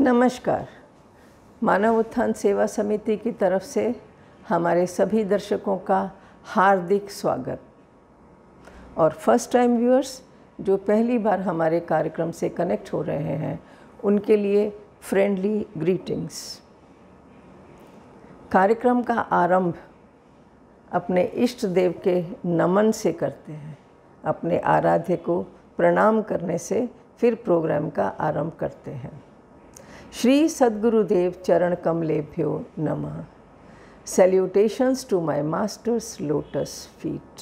नमस्कार। मानव उत्थान सेवा समिति की तरफ से हमारे सभी दर्शकों का हार्दिक स्वागत और फर्स्ट टाइम व्यूअर्स जो पहली बार हमारे कार्यक्रम से कनेक्ट हो रहे हैं उनके लिए फ्रेंडली ग्रीटिंग्स। कार्यक्रम का आरंभ अपने इष्ट देव के नमन से करते हैं। अपने आराध्य को प्रणाम करने से फिर प्रोग्राम का आरंभ करते हैं। श्री सद्गुरुदेव चरण कमलेभ्यो नमः। Salutations to my masters lotus feet.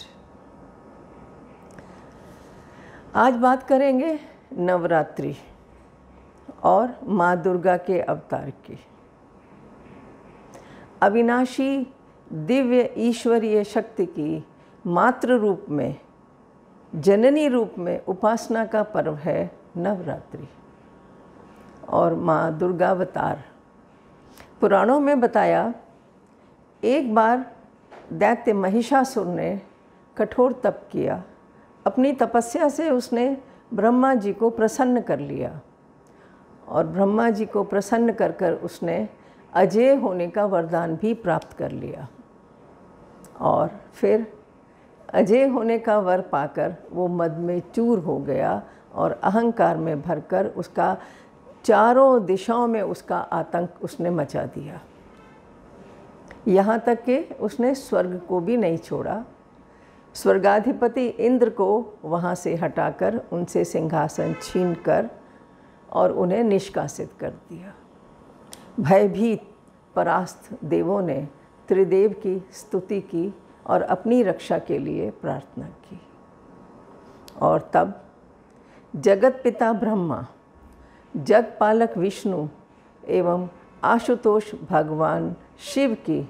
आज बात करेंगे नवरात्रि और माँ दुर्गा के अवतार की। अविनाशी दिव्य ईश्वरीय शक्ति की मातृ रूप में, जननी रूप में उपासना का पर्व है नवरात्रि और माँ दुर्गावतार। पुराणों में बताया, एक बार दैत्य महिषासुर ने कठोर तप किया। अपनी तपस्या से उसने ब्रह्मा जी को प्रसन्न कर लिया और ब्रह्मा जी को प्रसन्न कर कर उसने अजेय होने का वरदान भी प्राप्त कर लिया। और फिर अजेय होने का वर पाकर वो मद में चूर हो गया और अहंकार में भरकर उसका चारों दिशाओं में उसका आतंक उसने मचा दिया। यहाँ तक कि उसने स्वर्ग को भी नहीं छोड़ा। स्वर्गाधिपति इंद्र को वहाँ से हटाकर उनसे सिंहासन छीनकर और उन्हें निष्कासित कर दिया। भयभीत परास्त देवों ने त्रिदेव की स्तुति की और अपनी रक्षा के लिए प्रार्थना की। और तब जगत पिता ब्रह्मा, जगपालक विष्णु एवं आशुतोष भगवान शिव की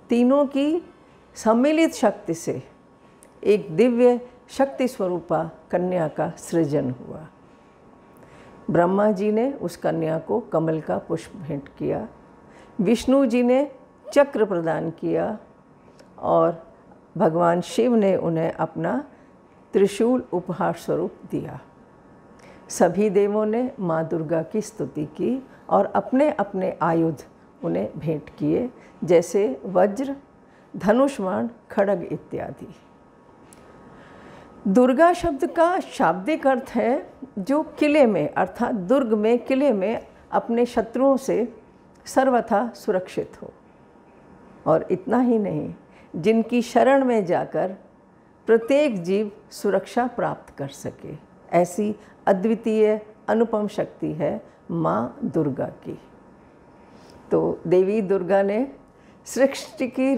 तीनों की सम्मिलित शक्ति से एक दिव्य शक्ति स्वरूपा कन्या का सृजन हुआ। ब्रह्मा जी ने उस कन्या को कमल का पुष्प भेंट किया, विष्णु जी ने चक्र प्रदान किया और भगवान शिव ने उन्हें अपना त्रिशूल उपहार स्वरूप दिया। सभी देवों ने माँ दुर्गा की स्तुति की और अपने अपने आयुध उन्हें भेंट किए, जैसे वज्र, धनुष बाण, खड्ग इत्यादि। दुर्गा शब्द का शाब्दिक अर्थ है जो किले में अर्थात दुर्ग में, किले में अपने शत्रुओं से सर्वथा सुरक्षित हो। और इतना ही नहीं, जिनकी शरण में जाकर प्रत्येक जीव सुरक्षा प्राप्त कर सके, ऐसी अद्वितीय अनुपम शक्ति है माँ दुर्गा की। तो देवी दुर्गा ने सृष्टि की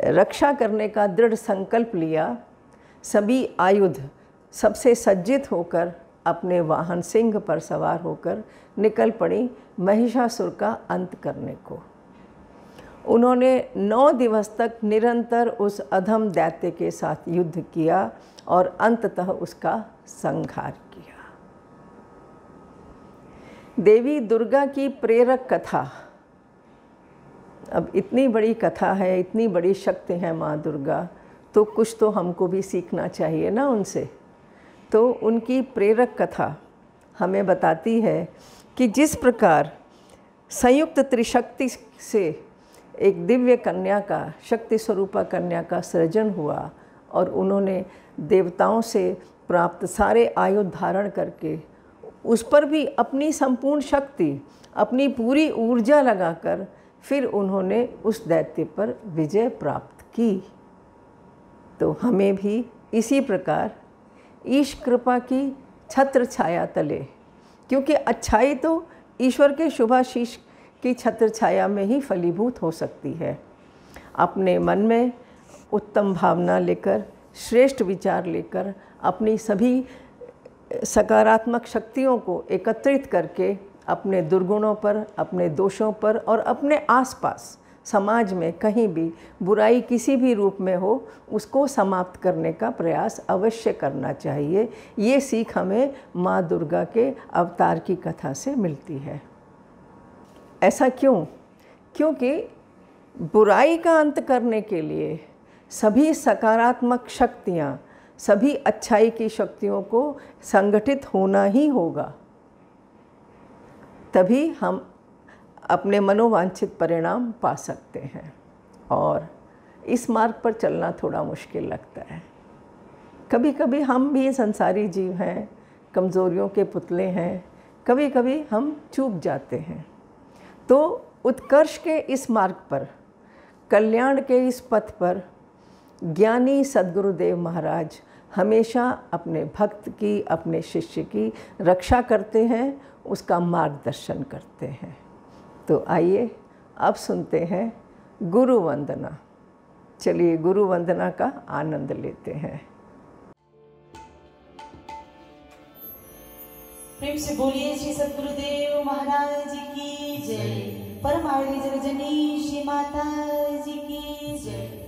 रक्षा करने का दृढ़ संकल्प लिया। सभी आयुध सबसे सज्जित होकर अपने वाहन सिंह पर सवार होकर निकल पड़ी महिषासुर का अंत करने को। उन्होंने 9 दिवस तक निरंतर उस अधम दैत्य के साथ युद्ध किया और अंततः उसका संहार किया। देवी दुर्गा की प्रेरक कथा, अब इतनी बड़ी कथा है, इतनी बड़ी शक्ति है माँ दुर्गा, तो कुछ तो हमको भी सीखना चाहिए ना उनसे। तो उनकी प्रेरक कथा हमें बताती है कि जिस प्रकार संयुक्त त्रिशक्ति से एक दिव्य कन्या का, शक्ति स्वरूपा कन्या का सृजन हुआ और उन्होंने देवताओं से प्राप्त सारे आयुध धारण करके उस पर भी अपनी संपूर्ण शक्ति, अपनी पूरी ऊर्जा लगाकर फिर उन्होंने उस दैत्य पर विजय प्राप्त की। तो हमें भी इसी प्रकार ईश कृपा की छत्र छाया तले, क्योंकि अच्छाई तो ईश्वर के शुभाशीष की छत्र छाया में ही फलीभूत हो सकती है, अपने मन में उत्तम भावना लेकर, श्रेष्ठ विचार लेकर, अपनी सभी सकारात्मक शक्तियों को एकत्रित करके अपने दुर्गुणों पर, अपने दोषों पर और अपने आसपास समाज में कहीं भी बुराई किसी भी रूप में हो, उसको समाप्त करने का प्रयास अवश्य करना चाहिए। ये सीख हमें माँ दुर्गा के अवतार की कथा से मिलती है। ऐसा क्यों? क्योंकि बुराई का अंत करने के लिए सभी सकारात्मक शक्तियाँ, सभी अच्छाई की शक्तियों को संगठित होना ही होगा। तभी हम अपने मनोवांछित परिणाम पा सकते हैं। और इस मार्ग पर चलना थोड़ा मुश्किल लगता है। कभी कभी हम भी संसारी जीव हैं, कमज़ोरियों के पुतले हैं, कभी कभी हम चूक जाते हैं। तो उत्कर्ष के इस मार्ग पर, कल्याण के इस पथ पर ज्ञानी सद्गुरुदेव महाराज हमेशा अपने भक्त की, अपने शिष्य की रक्षा करते हैं, उसका मार्गदर्शन करते हैं। तो आइए अब सुनते हैं गुरु वंदना। चलिए गुरु वंदना का आनंद लेते हैं। प्रेम से बोलिए श्री सद्गुरुदेव महाराज की जय। परम आदरणीय जगजननी श्री माता जी की जय।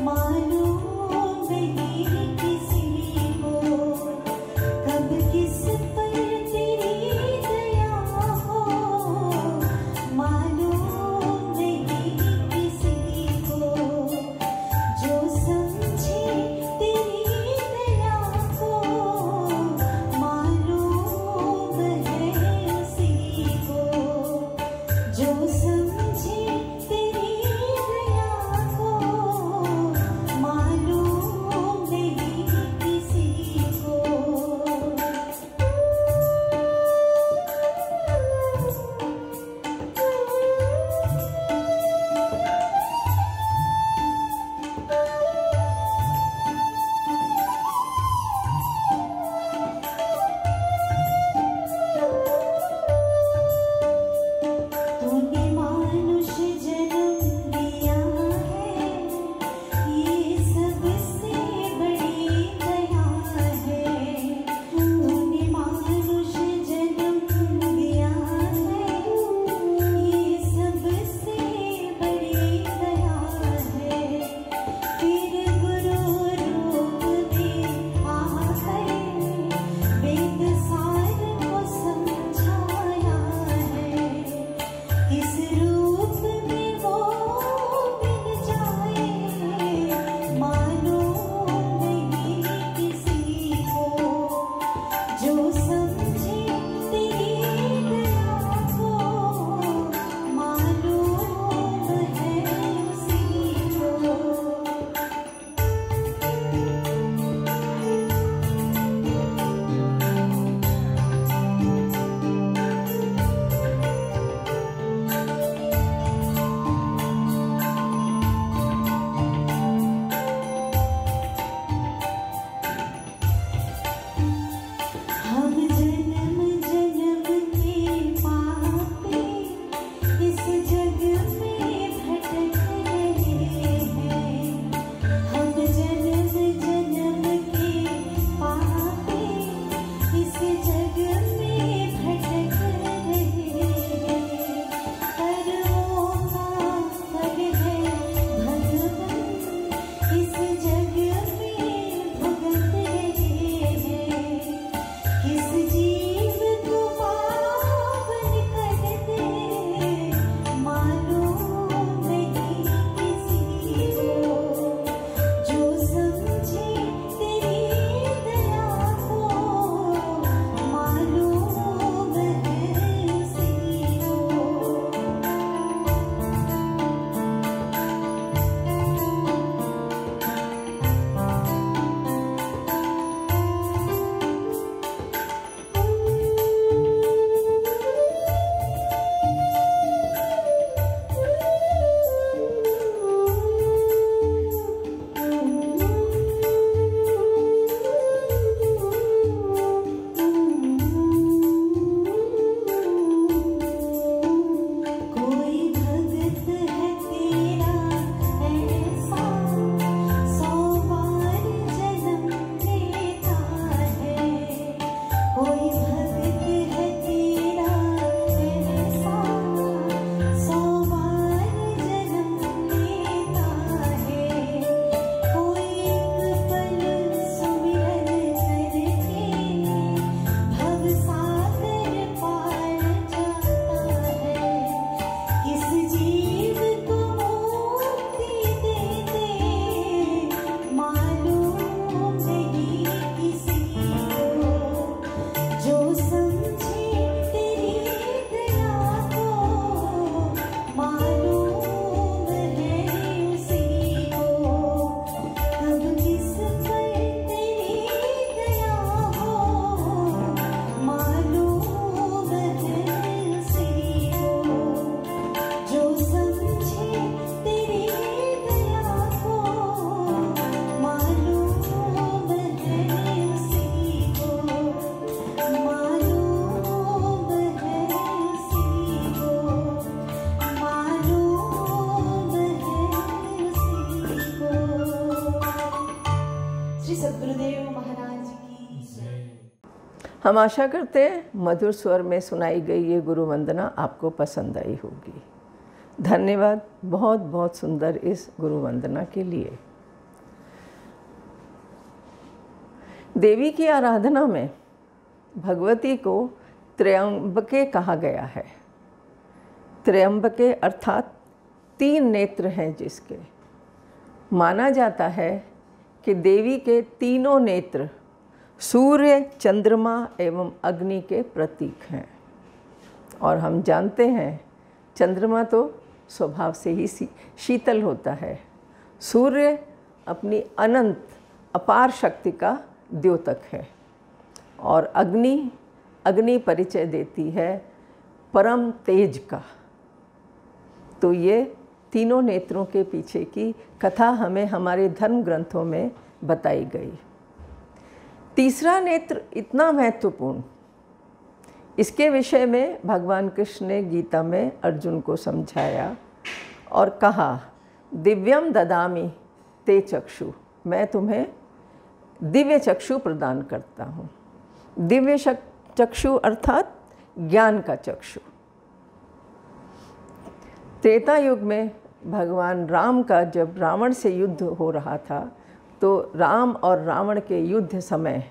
मानो नहीं हम आशा करते हैं मधुर स्वर में सुनाई गई ये गुरु वंदना आपको पसंद आई होगी। धन्यवाद बहुत बहुत सुंदर इस गुरु वंदना के लिए। देवी की आराधना में भगवती को त्रयंबके कहा गया है। त्रयंबके अर्थात 3 नेत्र हैं जिसके। माना जाता है कि देवी के तीनों नेत्र सूर्य, चंद्रमा एवं अग्नि के प्रतीक हैं। और हम जानते हैं चंद्रमा तो स्वभाव से ही शीतल होता है। सूर्य अपनी अनंत अपार शक्ति का द्योतक है और अग्नि परिचय देती है परम तेज का। तो ये तीनों नेत्रों के पीछे की कथा हमें हमारे धर्म ग्रंथों में बताई गई। तीसरा नेत्र इतना महत्वपूर्ण, इसके विषय में भगवान कृष्ण ने गीता में अर्जुन को समझाया और कहा, दिव्यम ददामि ते चक्षु, मैं तुम्हें दिव्य चक्षु प्रदान करता हूँ। दिव्य चक्षु अर्थात ज्ञान का चक्षु। त्रेता युग में भगवान राम का जब रावण से युद्ध हो रहा था, तो राम और रावण के युद्ध समय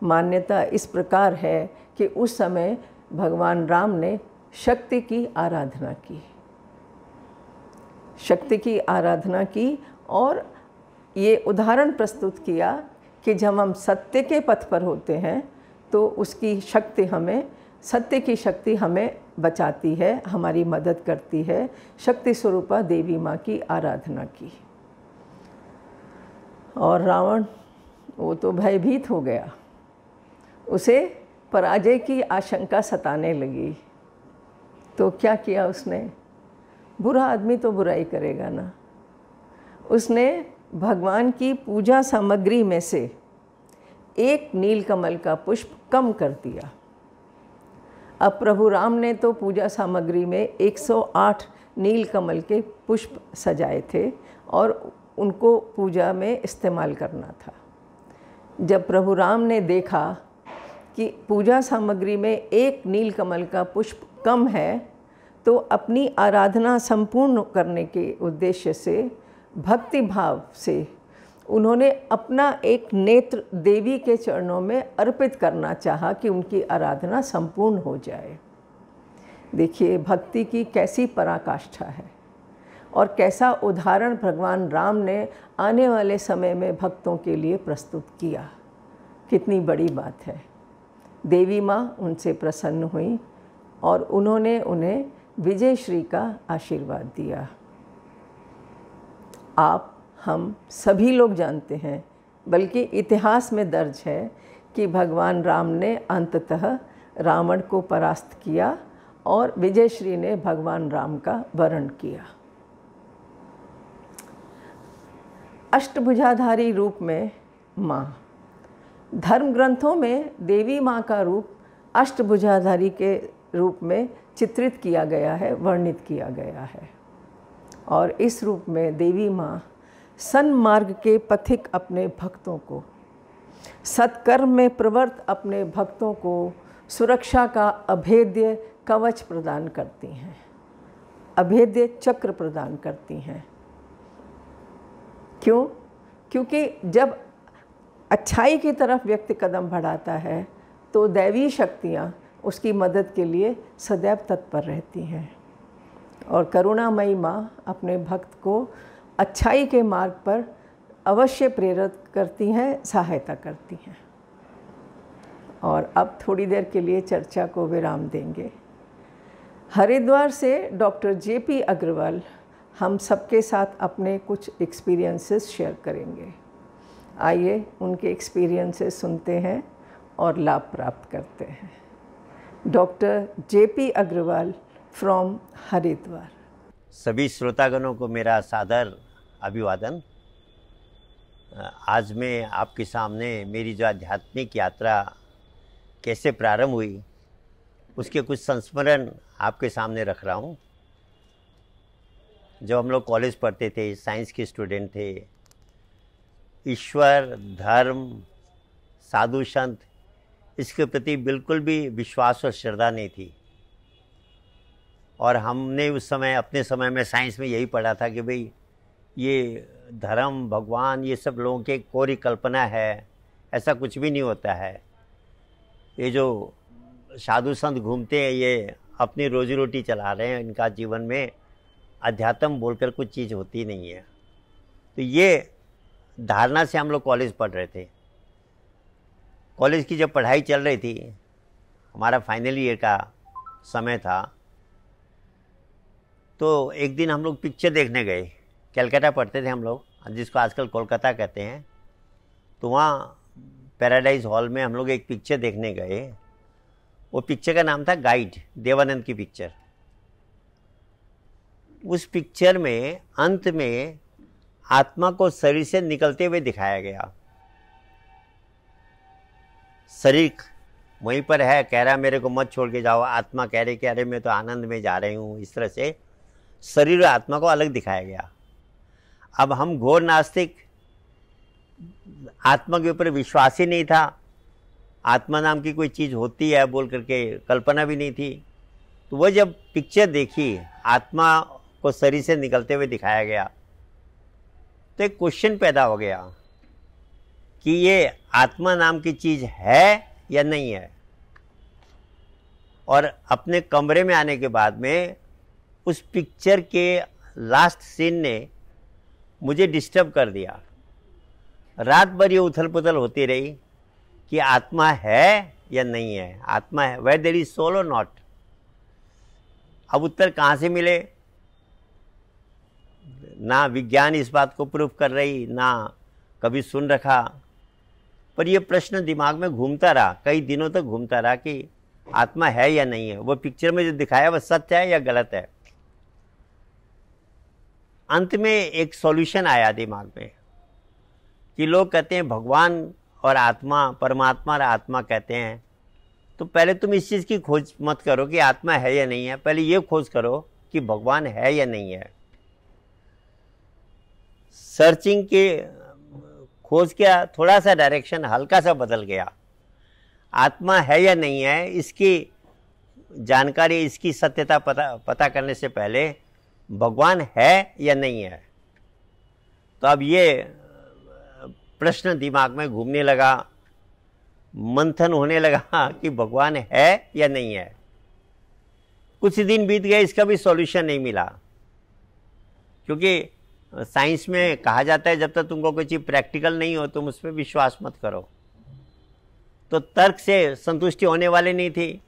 मान्यता इस प्रकार है कि उस समय भगवान राम ने शक्ति की आराधना की। शक्ति की आराधना की और ये उदाहरण प्रस्तुत किया कि जब हम सत्य के पथ पर होते हैं तो उसकी शक्ति हमें, सत्य की शक्ति हमें बचाती है, हमारी मदद करती है। शक्ति स्वरूपा देवी माँ की आराधना की। और रावण वो तो भयभीत हो गया, उसे पराजय की आशंका सताने लगी। तो क्या किया उसने? बुरा आदमी तो बुराई करेगा ना। उसने भगवान की पूजा सामग्री में से एक नीलकमल का पुष्प कम कर दिया। अब प्रभु राम ने तो पूजा सामग्री में 108 नीलकमल के पुष्प सजाए थे और उनको पूजा में इस्तेमाल करना था। जब प्रभु राम ने देखा कि पूजा सामग्री में एक नीलकमल का पुष्प कम है, तो अपनी आराधना संपूर्ण करने के उद्देश्य से, भक्ति भाव से उन्होंने अपना एक नेत्र देवी के चरणों में अर्पित करना चाहा कि उनकी आराधना संपूर्ण हो जाए। देखिए भक्ति की कैसी पराकाष्ठा है और कैसा उदाहरण भगवान राम ने आने वाले समय में भक्तों के लिए प्रस्तुत किया। कितनी बड़ी बात है। देवी माँ उनसे प्रसन्न हुई और उन्होंने उन्हें विजय श्री का आशीर्वाद दिया। आप हम सभी लोग जानते हैं, बल्कि इतिहास में दर्ज है कि भगवान राम ने अंततः रावण को परास्त किया और विजय श्री ने भगवान राम का वरण किया। अष्टभुजाधारी रूप में माँ, धर्म ग्रंथों में देवी माँ का रूप अष्टभुजाधारी के रूप में चित्रित किया गया है, वर्णित किया गया है। और इस रूप में देवी माँ सन्मार्ग के पथिक अपने भक्तों को, सत्कर्म में प्रवृत्त अपने भक्तों को सुरक्षा का अभेद्य कवच प्रदान करती हैं, अभेद्य चक्र प्रदान करती हैं। क्यों? क्योंकि जब अच्छाई की तरफ व्यक्ति कदम बढ़ाता है तो दैवी शक्तियाँ उसकी मदद के लिए सदैव तत्पर रहती हैं। और करुणामयी माँ अपने भक्त को अच्छाई के मार्ग पर अवश्य प्रेरित करती हैं, सहायता करती हैं। और अब थोड़ी देर के लिए चर्चा को विराम देंगे। हरिद्वार से डॉक्टर JP अग्रवाल हम सबके साथ अपने कुछ एक्सपीरियंसेस शेयर करेंगे। आइए उनके एक्सपीरियंसेस सुनते हैं और लाभ प्राप्त करते हैं। Doctor JP Agrawal from Haridwar. सभी श्रोतागणों को मेरा सादर अभिवादन। आज मैं आपके सामने मेरी जो आध्यात्मिक यात्रा कैसे प्रारंभ हुई उसके कुछ संस्मरण आपके सामने रख रहा हूँ। जब हम लोग कॉलेज पढ़ते थे, साइंस के स्टूडेंट थे, ईश्वर, धर्म, साधु संत इसके प्रति बिल्कुल भी विश्वास और श्रद्धा नहीं थी। और हमने उस समय अपने समय में साइंस में यही पढ़ा था कि भाई ये धर्म, भगवान, ये सब लोगों के कोरी कल्पना है, ऐसा कुछ भी नहीं होता है। ये जो साधु संत घूमते हैं ये अपनी रोजी रोटी चला रहे हैं, इनका जीवन में अध्यात्म बोलकर कुछ चीज़ होती नहीं है। तो ये धारणा से हम लोग कॉलेज पढ़ रहे थे। कॉलेज की जब पढ़ाई चल रही थी, हमारा फाइनल ईयर का समय था, तो एक दिन हम लोग पिक्चर देखने गए। कलकत्ता पढ़ते थे हम लोग, जिसको आजकल कोलकाता कहते हैं। तो वहाँ पैराडाइज हॉल में हम लोग एक पिक्चर देखने गए। वो पिक्चर का नाम था गाइड, देवानंद की पिक्चर। उस पिक्चर में अंत में आत्मा को शरीर से निकलते हुए दिखाया गया। शरीर वहीं पर है, कह रहा मेरे को मत छोड़ के जाओ। आत्मा कह रही कि अरे मैं तो आनंद में जा रही हूँ। इस तरह से शरीर और आत्मा को अलग दिखाया गया। अब हम घोर नास्तिक, आत्मा के ऊपर विश्वास ही नहीं था, आत्मा नाम की कोई चीज़ होती है बोल करके कल्पना भी नहीं थी। तो वो जब पिक्चर देखी, आत्मा को शरीर से निकलते हुए दिखाया गया, तो एक क्वेश्चन पैदा हो गया कि ये आत्मा नाम की चीज़ है या नहीं है। और अपने कमरे में आने के बाद में उस पिक्चर के लास्ट सीन ने मुझे डिस्टर्ब कर दिया। रात भर ये उथल पुथल होती रही कि आत्मा है या नहीं है, आत्मा है, वेयर देयर इज सोल और नॉट। अब उत्तर कहाँ से मिले? ना विज्ञान इस बात को प्रूफ कर रही, ना कभी सुन रखा, पर ये प्रश्न दिमाग में घूमता रहा, कई दिनों तक घूमता रहा कि आत्मा है या नहीं है। वो पिक्चर में जो दिखाया वह सत्य है या गलत है। अंत में एक सॉल्यूशन आया दिमाग में कि लोग कहते हैं भगवान और आत्मा, परमात्मा और आत्मा कहते हैं। तो पहले तुम इस चीज़ की खोज मत करो कि आत्मा है या नहीं है, पहले ये खोज करो कि भगवान है या नहीं है। सर्चिंग के खोज किया, थोड़ा सा डायरेक्शन हल्का सा बदल गया। आत्मा है या नहीं है इसकी जानकारी, इसकी सत्यता पता करने से पहले भगवान है या नहीं है। तो अब ये प्रश्न दिमाग में घूमने लगा, मंथन होने लगा कि भगवान है या नहीं है। कुछ दिन बीत गए, इसका भी सॉल्यूशन नहीं मिला, क्योंकि साइंस में कहा जाता है जब तक तुमको कोई चीज़ प्रैक्टिकल नहीं हो तुम उस पर विश्वास मत करो। तो तर्क से संतुष्टि होने वाली नहीं थी,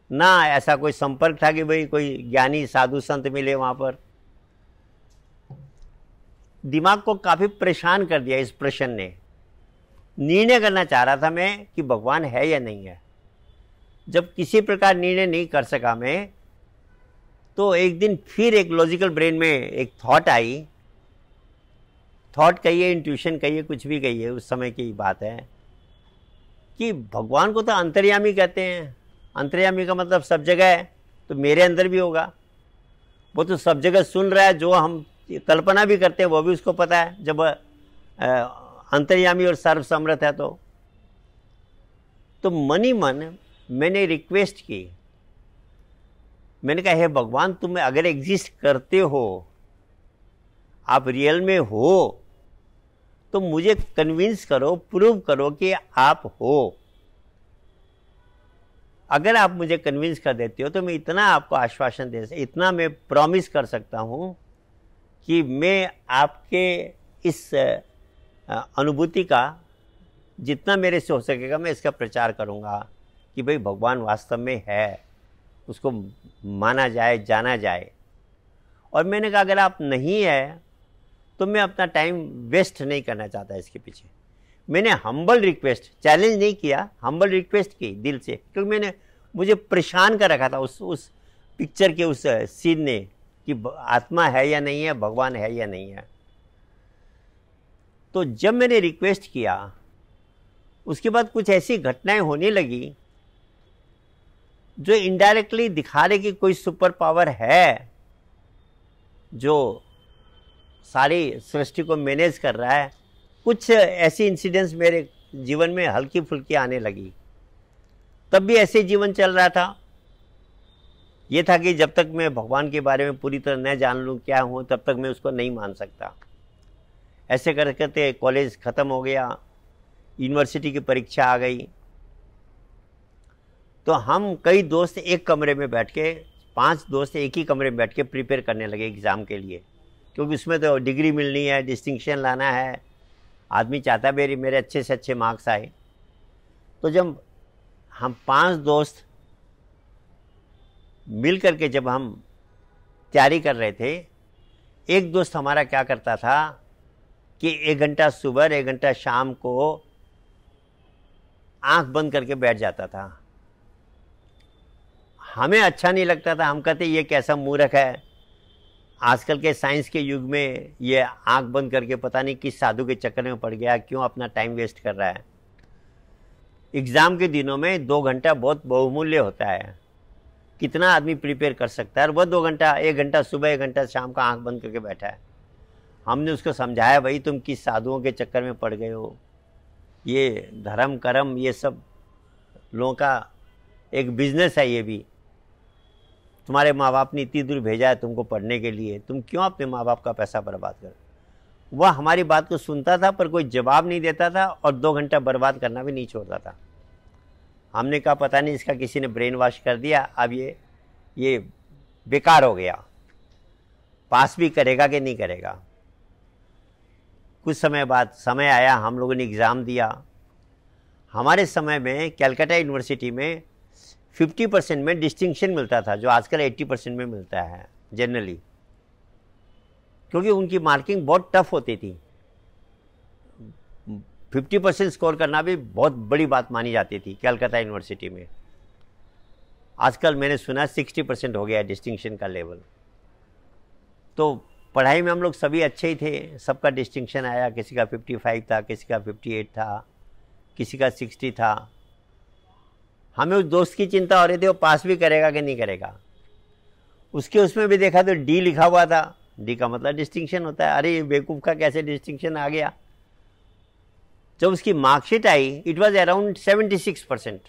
ना ऐसा कोई संपर्क था कि भाई कोई ज्ञानी साधु संत मिले वहाँ पर। दिमाग को काफ़ी परेशान कर दिया इस प्रश्न ने। निर्णय करना चाह रहा था मैं कि भगवान है या नहीं है। जब किसी प्रकार निर्णय नहीं कर सका मैं, तो एक दिन फिर एक लॉजिकल ब्रेन में एक थॉट आई। थॉट कहिए, इंट्यूशन कहिए, कुछ भी कहिए, उस समय की बात है कि भगवान को तो अंतर्यामी कहते हैं। अंतर्यामी का मतलब सब जगह है, तो मेरे अंदर भी होगा। वो तो सब जगह सुन रहा है, जो हम कल्पना भी करते हैं वो भी उसको पता है, जब अंतर्यामी और सर्वसमर्थ है। तो मन ही मन मैंने रिक्वेस्ट की। मैंने कहा हे भगवान, तुम अगर एग्जिस्ट करते हो, आप रियल में हो, तो मुझे कन्विंस करो, प्रूव करो कि आप हो। अगर आप मुझे कन्विंस कर देते हो तो मैं इतना आपको आश्वासन दे सकता, इतना मैं प्रॉमिस कर सकता हूं कि मैं आपके इस अनुभूति का जितना मेरे से हो सकेगा मैं इसका प्रचार करूंगा कि भाई भगवान वास्तव में है, उसको माना जाए, जाना जाए। और मैंने कहा अगर आप नहीं है तो मैं अपना टाइम वेस्ट नहीं करना चाहता इसके पीछे। मैंने हम्बल रिक्वेस्ट, चैलेंज नहीं किया, हम्बल रिक्वेस्ट की दिल से, क्योंकि मुझे परेशान कर रखा था उस पिक्चर के उस सीन ने कि आत्मा है या नहीं है, भगवान है या नहीं है। तो जब मैंने रिक्वेस्ट किया, उसके बाद कुछ ऐसी घटनाएं होने लगी जो इनडायरेक्टली दिखा रहे कि कोई सुपर पावर है जो सारी सृष्टि को मैनेज कर रहा है। कुछ ऐसी इंसिडेंट्स मेरे जीवन में हल्की फुल्की आने लगी। तब भी ऐसे जीवन चल रहा था। ये था कि जब तक मैं भगवान के बारे में पूरी तरह न जान लूँ क्या हूँ, तब तक मैं उसको नहीं मान सकता। ऐसे कर करते कॉलेज ख़त्म हो गया, यूनिवर्सिटी की परीक्षा आ गई। तो हम कई दोस्त एक कमरे में बैठ के, 5 दोस्त एक ही कमरे में बैठ के प्रिपेयर करने लगे एग्ज़ाम के लिए, क्योंकि उसमें तो डिग्री मिलनी है, डिस्टिंक्शन लाना है, आदमी चाहता है मेरे अच्छे से अच्छे मार्क्स आए। तो जब हम 5 दोस्त मिल करके जब हम तैयारी कर रहे थे, एक दोस्त हमारा क्या करता था कि 1 घंटा सुबह 1 घंटा शाम को आंख बंद करके बैठ जाता था। हमें अच्छा नहीं लगता था, हम कहते ये कैसा मूर्ख है, आजकल के साइंस के युग में ये आंख बंद करके पता नहीं किस साधु के चक्कर में पड़ गया, क्यों अपना टाइम वेस्ट कर रहा है। एग्ज़ाम के दिनों में 2 घंटा बहुत बहुमूल्य होता है, कितना आदमी प्रिपेयर कर सकता है, और वह 2 घंटा, 1 घंटा सुबह 1 घंटा शाम का आंख बंद करके बैठा है। हमने उसको समझाया, भाई तुम किस साधुओं के चक्कर में पड़ गए हो, ये धर्म कर्म ये सब लोगों का एक बिजनेस है, ये भी तुम्हारे माँ बाप ने इतनी दूर भेजा है तुमको पढ़ने के लिए, तुम क्यों अपने माँ बाप का पैसा बर्बाद कर। वह हमारी बात को सुनता था पर कोई जवाब नहीं देता था, और 2 घंटा बर्बाद करना भी नहीं छोड़ता था। हमने कहा पता नहीं इसका किसी ने ब्रेन वॉश कर दिया, अब ये बेकार हो गया, पास भी करेगा कि नहीं करेगा। कुछ समय बाद समय आया, हम लोगों ने एग्ज़ाम दिया। हमारे समय में कलकत्ता यूनिवर्सिटी में 50% में डिस्टिंक्शन मिलता था, जो आजकल 80% में मिलता है जनरली, क्योंकि उनकी मार्किंग बहुत टफ होती थी। 50% स्कोर करना भी बहुत बड़ी बात मानी जाती थी कलकत्ता यूनिवर्सिटी में। आजकल मैंने सुना 60% हो गया डिस्टिंक्शन का लेवल। तो पढ़ाई में हम लोग सभी अच्छे ही थे, सबका डिस्टिंक्शन आया, किसी का 55 था, किसी का 58 था, किसी का 60 था। हमें उस दोस्त की चिंता हो रही थी वो पास भी करेगा कि नहीं करेगा। उसमें भी देखा तो डी लिखा हुआ था, डी का मतलब डिस्टिंक्शन होता है। अरे बेवकूफ़ का कैसे डिस्टिंक्शन आ गया। जब उसकी marksheet I, it was around 76%,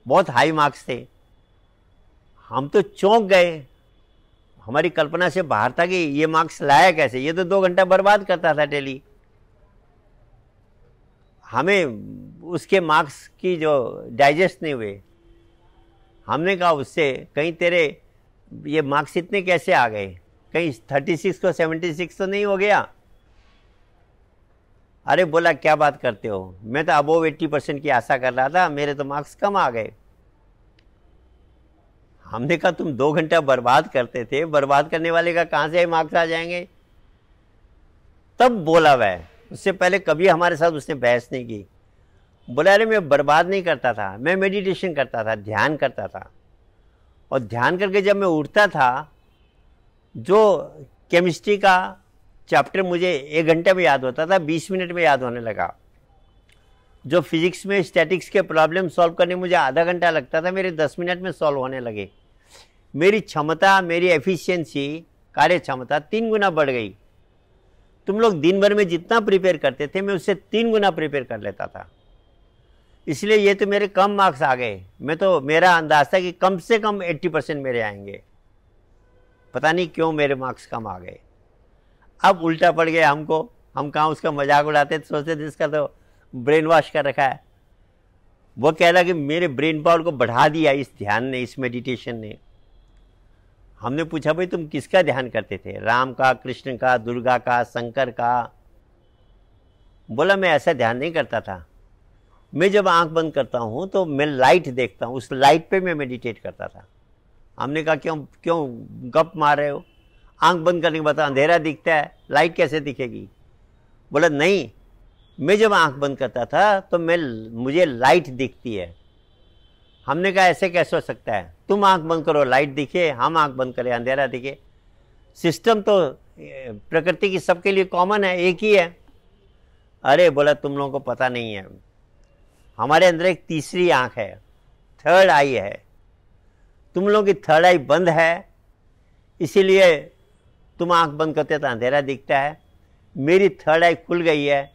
बहुत हाई मार्क्स थे। हम तो चौंक गए, हमारी कल्पना से बाहर था कि ये मार्क्स लाया कैसे, ये तो 2 घंटा बर्बाद करता था डेली। हमें उसके मार्क्स की जो डाइजेस्ट नहीं हुए। हमने कहा उससे, कहीं तेरे ये मार्क्स इतने कैसे आ गए, कहीं 36 को 76 तो नहीं हो गया। अरे बोला क्या बात करते हो, मैं तो अबोव 80% की आशा कर रहा था, मेरे तो मार्क्स कम आ गए। हमने कहा तुम 2 घंटा बर्बाद करते थे, बर्बाद करने वाले का कहाँ से मार्क्स आ जाएंगे। तब बोला वह, उससे पहले कभी हमारे साथ उसने बहस नहीं की। बोला अरे मैं बर्बाद नहीं करता था, मैं मेडिटेशन करता था, ध्यान करता था, और ध्यान करके जब मैं उठता था, जो केमिस्ट्री का चैप्टर मुझे 1 घंटे में याद होता था, 20 मिनट में याद होने लगा। जो फिजिक्स में स्टैटिक्स के प्रॉब्लम सॉल्व करने मुझे आधा घंटा लगता था, मेरे 10 मिनट में सॉल्व होने लगे। मेरी क्षमता, मेरी एफिशिएंसी, कार्य क्षमता 3 गुना बढ़ गई। तुम लोग दिन भर में जितना प्रिपेयर करते थे, मैं उससे 3 गुना प्रिपेयर कर लेता था। इसलिए ये तो मेरे कम मार्क्स आ गए। मैं तो, मेरा अंदाज था कि कम से कम 80% मेरे आएंगे, पता नहीं क्यों मेरे मार्क्स कम आ गए। अब उल्टा पड़ गया हमको, हम कहाँ उसका मजाक उड़ाते थे, सोचते थे इसका तो ब्रेन वॉश कर रखा है। वो कह रहा कि मेरे ब्रेन पावर को बढ़ा दिया इस ध्यान ने, इस मेडिटेशन ने। हमने पूछा भाई तुम किसका ध्यान करते थे, राम का, कृष्ण का, दुर्गा का, शंकर का। बोला मैं ऐसा ध्यान नहीं करता था, मैं जब आंख बंद करता हूँ तो मैं लाइट देखता हूँ, उस लाइट पे मैं मेडिटेट करता था। हमने कहा क्यों गप मार रहे हो, आंख बंद करने के बाद अंधेरा दिखता है, लाइट कैसे दिखेगी। बोला नहीं, मैं जब आंख बंद करता था तो मुझे लाइट दिखती है। हमने कहा ऐसे कैसे हो सकता है, तुम आंख बंद करो लाइट दिखे, हम आंख बंद करें अंधेरा दिखे। सिस्टम तो प्रकृति की सबके लिए कॉमन है, एक ही है। अरे बोला तुम लोगों को पता नहीं है, हमारे अंदर एक तीसरी आंख है, थर्ड आई है। तुम लोगों की थर्ड आई बंद है, इसीलिए तुम आंख बंद करते तो अंधेरा दिखता है। मेरी थर्ड आई खुल गई है,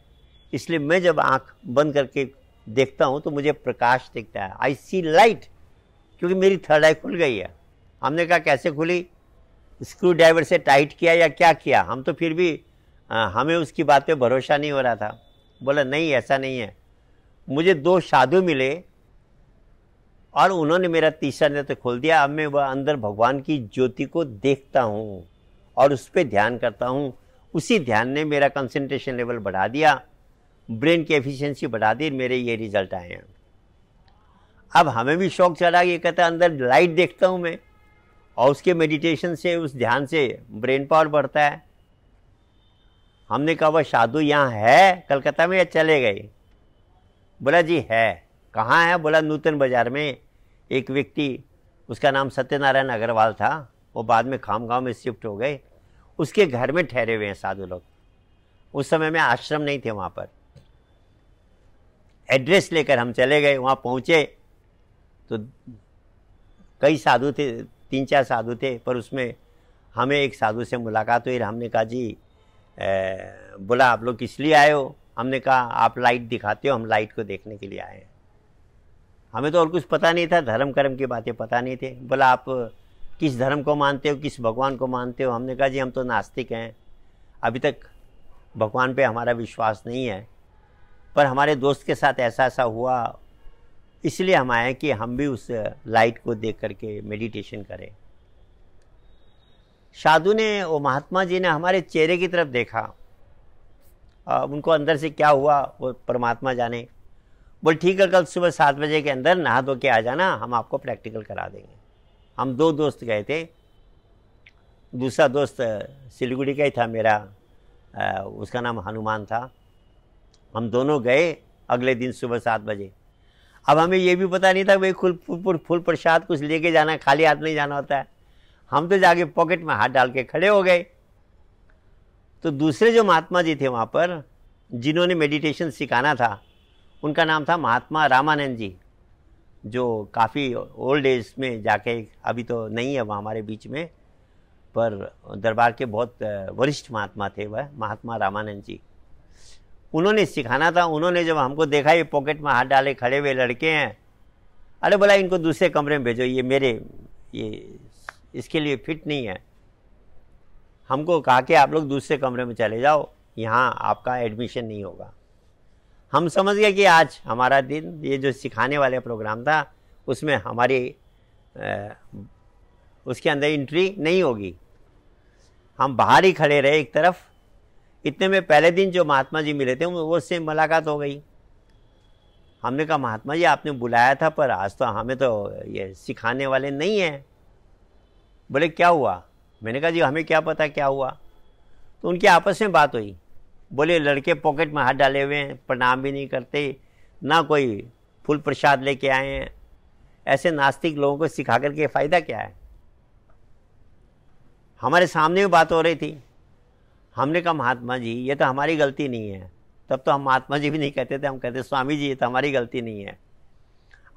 इसलिए मैं जब आंख बंद करके देखता हूँ तो मुझे प्रकाश दिखता है, आई सी लाइट, क्योंकि मेरी थर्ड आई खुल गई है। हमने कहा कैसे खुली, स्क्रू ड्राइवर से टाइट किया या क्या किया, हम तो फिर भी हमें उसकी बात पे भरोसा नहीं हो रहा था। बोला नहीं ऐसा नहीं है। मुझे 2 साधु मिले और उन्होंने मेरा तीसरा नेत्र खोल दिया। अब मैं वह अंदर भगवान की ज्योति को देखता हूँ और उस पर ध्यान करता हूँ। उसी ध्यान ने मेरा कंसंट्रेशन लेवल बढ़ा दिया, ब्रेन की एफिशिएंसी बढ़ा दी, मेरे ये रिजल्ट आए हैं। अब हमें भी शौक चढ़ा, ये कहता है अंदर लाइट देखता हूँ मैं, और उसके मेडिटेशन से, उस ध्यान से ब्रेन पावर बढ़ता है। हमने कहा वह साधु यहाँ है कलकत्ता में या चले गए? बोला जी है। कहाँ है? बोला नूतन बाजार में एक व्यक्ति, उसका नाम सत्यनारायण अग्रवाल था, वो बाद में खामगांव में शिफ्ट हो गए, उसके घर में ठहरे हुए हैं साधु लोग। उस समय में आश्रम नहीं थे वहाँ पर। एड्रेस लेकर हम चले गए, वहाँ पहुँचे तो कई साधु थे, 3-4 साधु थे, पर उसमें हमें एक साधु से मुलाकात हुई। हमने कहा जी बोला आप लोग किस लिए आए हो? हमने कहा आप लाइट दिखाते हो, हम लाइट को देखने के लिए आए हैं। हमें तो और कुछ पता नहीं था, धर्म कर्म की बातें पता नहीं थे। बोला आप किस धर्म को मानते हो, किस भगवान को मानते हो? हमने कहा जी हम तो नास्तिक हैं, अभी तक भगवान पे हमारा विश्वास नहीं है, पर हमारे दोस्त के साथ ऐसा ऐसा हुआ, इसलिए हम आए कि हम भी उस लाइट को देख करके मेडिटेशन करें। साधु ने, वो महात्मा जी ने हमारे चेहरे की तरफ देखा। उनको अंदर से क्या हुआ वो परमात्मा जाने। बोल ठीक है, कल सुबह 7 बजे के अंदर नहा धो के आ जाना, हम आपको प्रैक्टिकल करा देंगे। हम 2 दोस्त गए थे, दूसरा दोस्त सिलीगुड़ी का ही था मेरा, उसका नाम हनुमान था। हम दोनों गए अगले दिन सुबह 7 बजे। अब हमें ये भी पता नहीं था भाई फूल प्रसाद कुछ लेके जाना है, खाली हाथ नहीं जाना होता है। हम तो जाके पॉकेट में हाथ डाल के खड़े हो गए। तो दूसरे जो महात्मा जी थे वहाँ पर, जिन्होंने मेडिटेशन सिखाना था, उनका नाम था महात्मा रामानंद जी, जो काफ़ी ओल्ड एज में जाके, अभी तो नहीं है वह हमारे बीच में, पर दरबार के बहुत वरिष्ठ महात्मा थे वह महात्मा रामानंद जी। उन्होंने सिखाना था। उन्होंने जब हमको देखा ये पॉकेट में हाथ डाले खड़े हुए लड़के हैं, अरे बोला इनको दूसरे कमरे में भेजो, ये इसके लिए फिट नहीं है। हमको कहा कि आप लोग दूसरे कमरे में चले जाओ, यहाँ आपका एडमिशन नहीं होगा। हम समझ गए कि आज हमारा दिन, ये जो सिखाने वाले प्रोग्राम था उसमें हमारी उसके अंदर एंट्री नहीं होगी। हम बाहर ही खड़े रहे एक तरफ। इतने में पहले दिन जो महात्मा जी मिले थे वो से मुलाकात हो गई। हमने कहा महात्मा जी आपने बुलाया था, पर आज तो हमें तो ये सिखाने वाले नहीं हैं। बोले क्या हुआ? मैंने कहा जी हमें क्या पता क्या हुआ। तो उनकी आपस में बात हुई। बोले लड़के पॉकेट में हाथ डाले हुए हैं, प्रणाम भी नहीं करते, ना कोई फूल प्रसाद लेके आए हैं। ऐसे नास्तिक लोगों को सिखा करके फ़ायदा क्या है? हमारे सामने में बात हो रही थी। हमने कहा महात्मा जी ये तो हमारी गलती नहीं है। तब तो हम महात्मा जी भी नहीं कहते थे, हम कहते स्वामी जी ये तो हमारी गलती नहीं है।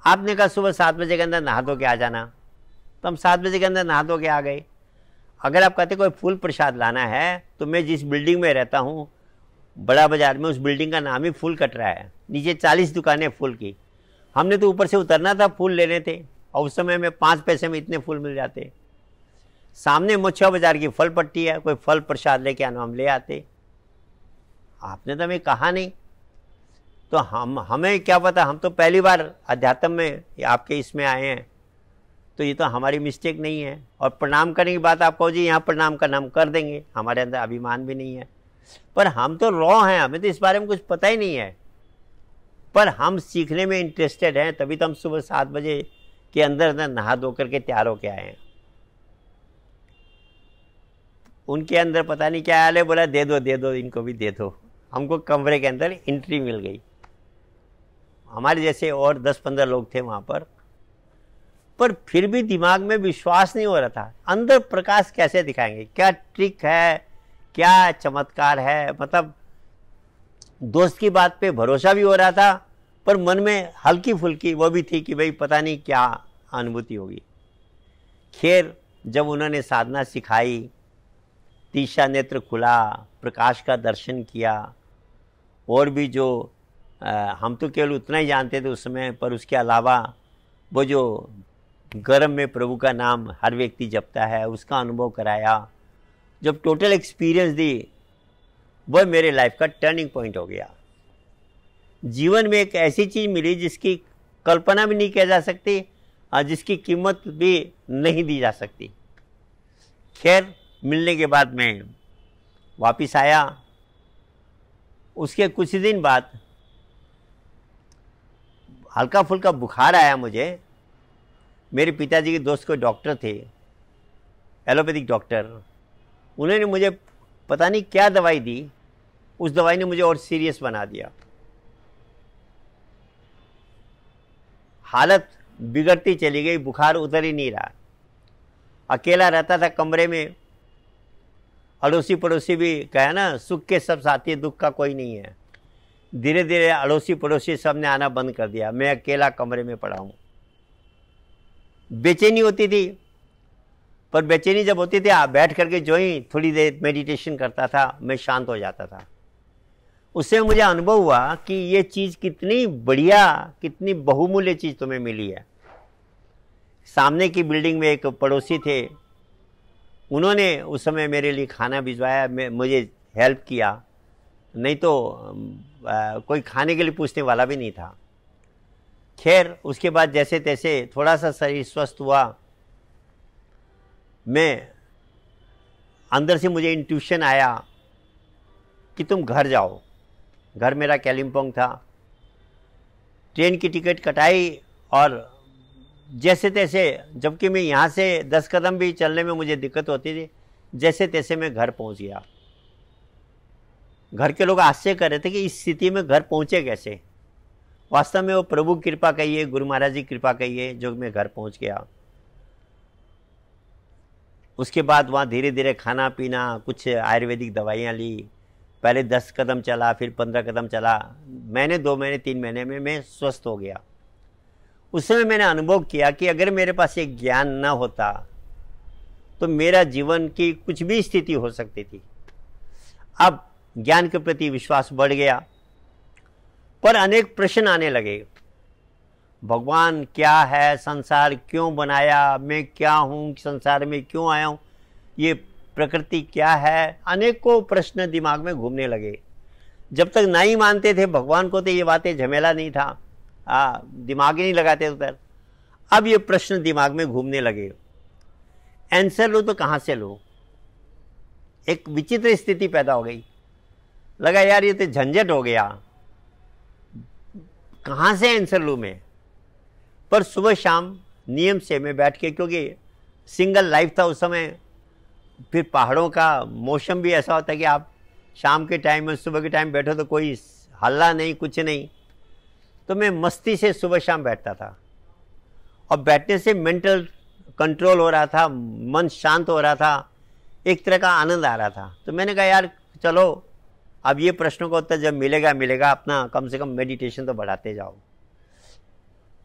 आपने कहा सुबह 7 बजे के अंदर नहा धो के आ जाना, तो हम 7 बजे के अंदर नहा धो के आ गए। अगर आप कहते कोई फूल प्रसाद लाना है, तो मैं जिस बिल्डिंग में रहता हूँ बड़ा बाजार में, उस बिल्डिंग का नाम ही फूल कट रहा है, नीचे 40 दुकानें फूल की। हमने तो ऊपर से उतरना था, फूल लेने थे, और उस समय में 5 पैसे में इतने फूल मिल जाते। सामने मुच्छा बाजार की फल पट्टी है, कोई फल प्रसाद लेके आना, हम ले आते। आपने तो हमें कहा नहीं, तो हमें क्या पता। हम तो पहली बार अध्यात्म में आपके इसमें आए हैं, तो ये तो हमारी मिस्टेक नहीं है। और प्रणाम करने की बात आप कहो जी यहाँ प्रणाम करना, हम कर देंगे, हमारे अंदर अभिमान भी नहीं है। पर हम तो रॉ हैं, हमें तो इस बारे में कुछ पता ही नहीं है, पर हम सीखने में इंटरेस्टेड हैं। तभी तो हम सुबह 7 बजे के अंदर नहा धो करके तैयार होके आए हैं। उनके अंदर पता नहीं क्या हाल है, बोला दे दो इनको भी दे दो। हमको कमरे के अंदर एंट्री मिल गई। हमारे जैसे और 10-15 लोग थे वहाँ पर फिर भी दिमाग में विश्वास नहीं हो रहा था। अंदर प्रकाश कैसे दिखाएंगे, क्या ट्रिक है, क्या चमत्कार है। मतलब दोस्त की बात पे भरोसा भी हो रहा था, पर मन में हल्की फुल्की वो भी थी कि भाई पता नहीं क्या अनुभूति होगी। खैर जब उन्होंने साधना सिखाई, तीसरा नेत्र खुला, प्रकाश का दर्शन किया, और भी जो हम तो केवल उतना ही जानते थे उस समय, पर उसके अलावा वो जो गर्भ में प्रभु का नाम हर व्यक्ति जपता है उसका अनुभव कराया, जब टोटल एक्सपीरियंस दी, वह मेरे लाइफ का टर्निंग पॉइंट हो गया। जीवन में एक ऐसी चीज़ मिली जिसकी कल्पना भी नहीं की जा सकती और जिसकी कीमत भी नहीं दी जा सकती। खैर, मिलने के बाद मैं वापस आया। उसके कुछ दिन बाद हल्का फुल्का बुखार आया मुझे। मेरे पिताजी के दोस्त कोई डॉक्टर थे, एलोपैथिक डॉक्टर, उन्होंने मुझे पता नहीं क्या दवाई दी, उस दवाई ने मुझे और सीरियस बना दिया। हालत बिगड़ती चली गई, बुखार उतर ही नहीं रहा। अकेला रहता था कमरे में, अड़ोसी पड़ोसी भी कहा ना, सुख के सब साथी, दुख का कोई नहीं है। धीरे धीरे अड़ोसी पड़ोसी सब ने आना बंद कर दिया, मैं अकेला कमरे में पड़ा हूँ। बेचैनी होती थी, पर बेचैनी जब होती थी बैठ करके जो ही थोड़ी देर मेडिटेशन करता था, मैं शांत हो जाता था। उससे मुझे अनुभव हुआ कि ये चीज़ कितनी बढ़िया, कितनी बहुमूल्य चीज़ तुम्हें मिली है। सामने की बिल्डिंग में एक पड़ोसी थे, उन्होंने उस समय मेरे लिए खाना भिजवाया, मुझे हेल्प किया, नहीं तो कोई खाने के लिए पूछने वाला भी नहीं था। खैर, उसके बाद जैसे तैसे थोड़ा सा शरीर स्वस्थ हुआ। मैं अंदर से मुझे इंट्यूशन आया कि तुम घर जाओ। घर मेरा कालिम्पोंग था। ट्रेन की टिकट कटाई और जैसे तैसे, जबकि मैं यहाँ से 10 कदम भी चलने में मुझे दिक्कत होती थी, जैसे तैसे मैं घर पहुँच गया। घर के लोग आश्चर्य कर रहे थे कि इस स्थिति में घर पहुँचे कैसे। वास्तव में वो प्रभु की कृपा कहिए, गुरु महाराज जी की कृपा कहिए, जो मैं घर पहुँच गया। उसके बाद वहाँ धीरे धीरे खाना पीना, कुछ आयुर्वेदिक दवाइयाँ ली। पहले 10 कदम चला, फिर 15 कदम चला। मैंने 2 महीने 3 महीने में मैं स्वस्थ हो गया। उस समय मैंने अनुभव किया कि अगर मेरे पास एक ज्ञान न होता तो मेरा जीवन की कुछ भी स्थिति हो सकती थी। अब ज्ञान के प्रति विश्वास बढ़ गया, पर अनेक प्रश्न आने लगे। भगवान क्या है, संसार क्यों बनाया, मैं क्या हूँ, संसार में क्यों आया हूँ, ये प्रकृति क्या है, अनेकों प्रश्न दिमाग में घूमने लगे। जब तक नहीं मानते थे भगवान को तो ये बातें झमेला नहीं था, दिमाग ही नहीं लगाते उधर। अब ये प्रश्न दिमाग में घूमने लगे, आंसर लो तो कहाँ से लो। एक विचित्र स्थिति पैदा हो गई। लगा यार ये तो झंझट हो गया, कहाँ से आंसर लूँ मैं। पर सुबह शाम नियम से मैं बैठ के, क्योंकि सिंगल लाइफ था उस समय, फिर पहाड़ों का मौसम भी ऐसा होता है कि आप शाम के टाइम में सुबह के टाइम बैठो तो कोई हल्ला नहीं, कुछ नहीं। तो मैं मस्ती से सुबह शाम बैठता था और बैठने से मेंटल कंट्रोल हो रहा था, मन शांत हो रहा था, एक तरह का आनंद आ रहा था। तो मैंने कहा यार चलो अब ये प्रश्नों का उत्तर जब मिलेगा, अपना कम से कम मेडिटेशन तो बढ़ाते जाओ।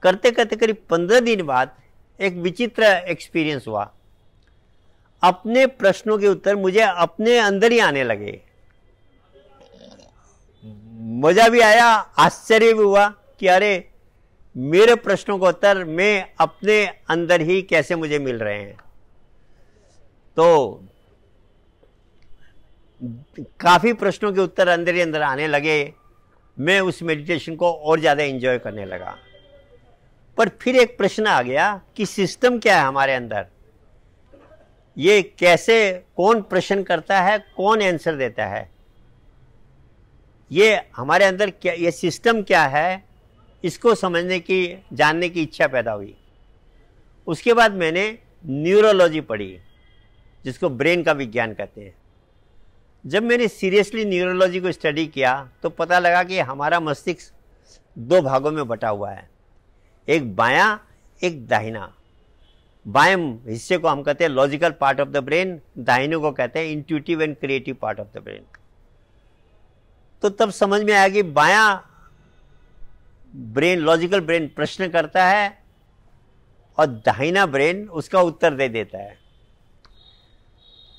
करते करते करीब 15 दिन बाद एक विचित्र एक्सपीरियंस हुआ। अपने प्रश्नों के उत्तर मुझे अपने अंदर ही आने लगे। मजा भी आया, आश्चर्य भी हुआ कि अरे मेरे प्रश्नों का उत्तर मैं अपने अंदर ही कैसे मुझे मिल रहे हैं। तो काफी प्रश्नों के उत्तर अंदर ही अंदर आने लगे। मैं उस मेडिटेशन को और ज्यादा एंजॉय करने लगा। पर फिर एक प्रश्न आ गया कि सिस्टम क्या है हमारे अंदर, ये कैसे, कौन प्रश्न करता है, कौन आंसर देता है, ये हमारे अंदर क्या, ये सिस्टम क्या है, इसको समझने की, जानने की इच्छा पैदा हुई। उसके बाद मैंने न्यूरोलॉजी पढ़ी, जिसको ब्रेन का विज्ञान कहते हैं। जब मैंने सीरियसली न्यूरोलॉजी को स्टडी किया तो पता लगा कि हमारा मस्तिष्क 2 भागों में बटा हुआ है, एक बायां, एक दाहिना। बाएं हिस्से को हम कहते हैं logical part of the brain, दाहिने को कहते हैं intuitive and creative part of the brain. तो तब समझ में आया कि बायां ब्रेन, लॉजिकल ब्रेन प्रश्न करता है और दाहिना ब्रेन उसका उत्तर दे देता है।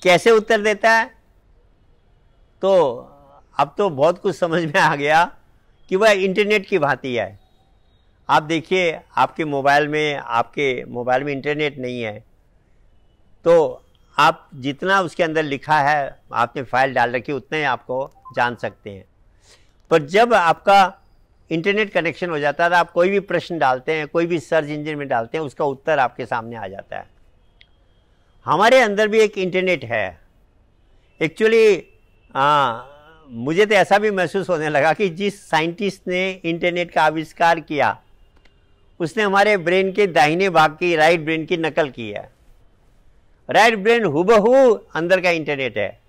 कैसे उत्तर देता है, तो अब तो बहुत कुछ समझ में आ गया कि वह इंटरनेट की भांति है। आप देखिए आपके मोबाइल में इंटरनेट नहीं है तो आप जितना उसके अंदर लिखा है आपने फाइल डाल रखी उतना ही आपको जान सकते हैं। पर जब आपका इंटरनेट कनेक्शन हो जाता है तो आप कोई भी प्रश्न डालते हैं, कोई भी सर्च इंजन में डालते हैं, उसका उत्तर आपके सामने आ जाता है। हमारे अंदर भी एक इंटरनेट है। एक्चुअली मुझे तो ऐसा भी महसूस होने लगा कि जिस साइंटिस्ट ने इंटरनेट का आविष्कार किया उसने हमारे ब्रेन के दाहिने भाग की, राइट ब्रेन की नकल की है। राइट ब्रेन हुबहू अंदर का इंटरनेट है।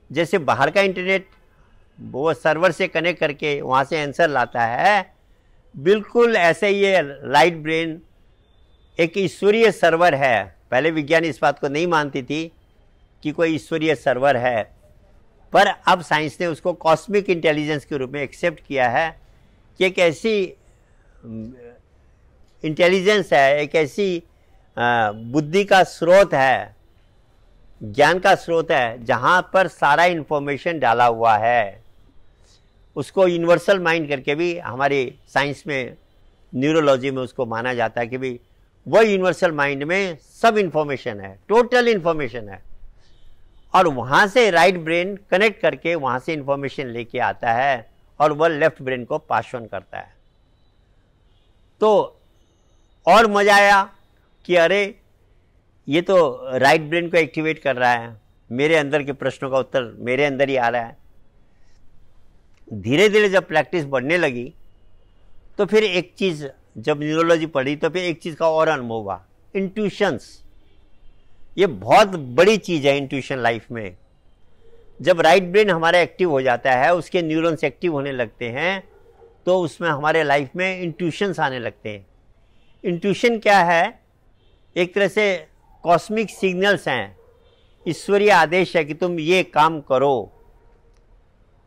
जैसे बाहर का इंटरनेट वो सर्वर से कनेक्ट करके वहाँ से आंसर लाता है, बिल्कुल ऐसे ही ये राइट ब्रेन एक ईश्वरीय सर्वर है। पहले विज्ञान इस बात को नहीं मानती थी कि कोई ईश्वरीय सर्वर है, पर अब साइंस ने उसको कॉस्मिक इंटेलिजेंस के रूप में एक्सेप्ट किया है कि एक ऐसी इंटेलिजेंस है, एक ऐसी बुद्धि का स्रोत है, ज्ञान का स्रोत है, जहाँ पर सारा इन्फॉर्मेशन डाला हुआ है। उसको यूनिवर्सल माइंड करके भी हमारी साइंस में, न्यूरोलॉजी में उसको माना जाता है कि भाई वो यूनिवर्सल माइंड में सब इन्फॉर्मेशन है, टोटल इन्फॉर्मेशन है, और वहाँ से राइट ब्रेन कनेक्ट करके वहाँ से इन्फॉर्मेशन लेके आता है और वह लेफ्ट ब्रेन को पास ऑन करता है। तो और मजा आया कि अरे ये तो राइट ब्रेन को एक्टिवेट कर रहा है, मेरे अंदर के प्रश्नों का उत्तर मेरे अंदर ही आ रहा है। धीरे धीरे जब प्रैक्टिस बढ़ने लगी तो फिर एक चीज़, जब न्यूरोलॉजी पढ़ी तो फिर एक चीज़ का और अनुभव हुआ, इंट्यूशंस। ये बहुत बड़ी चीज़ है इंट्यूशन लाइफ में। जब राइट ब्रेन हमारा एक्टिव हो जाता है, उसके न्यूरॉन्स एक्टिव होने लगते हैं, तो उसमें हमारे लाइफ में इंट्यूशंस आने लगते हैं। इंट्यूशन क्या है? एक तरह से कॉस्मिक सिग्नल्स हैं, ईश्वरीय आदेश है कि तुम ये काम करो,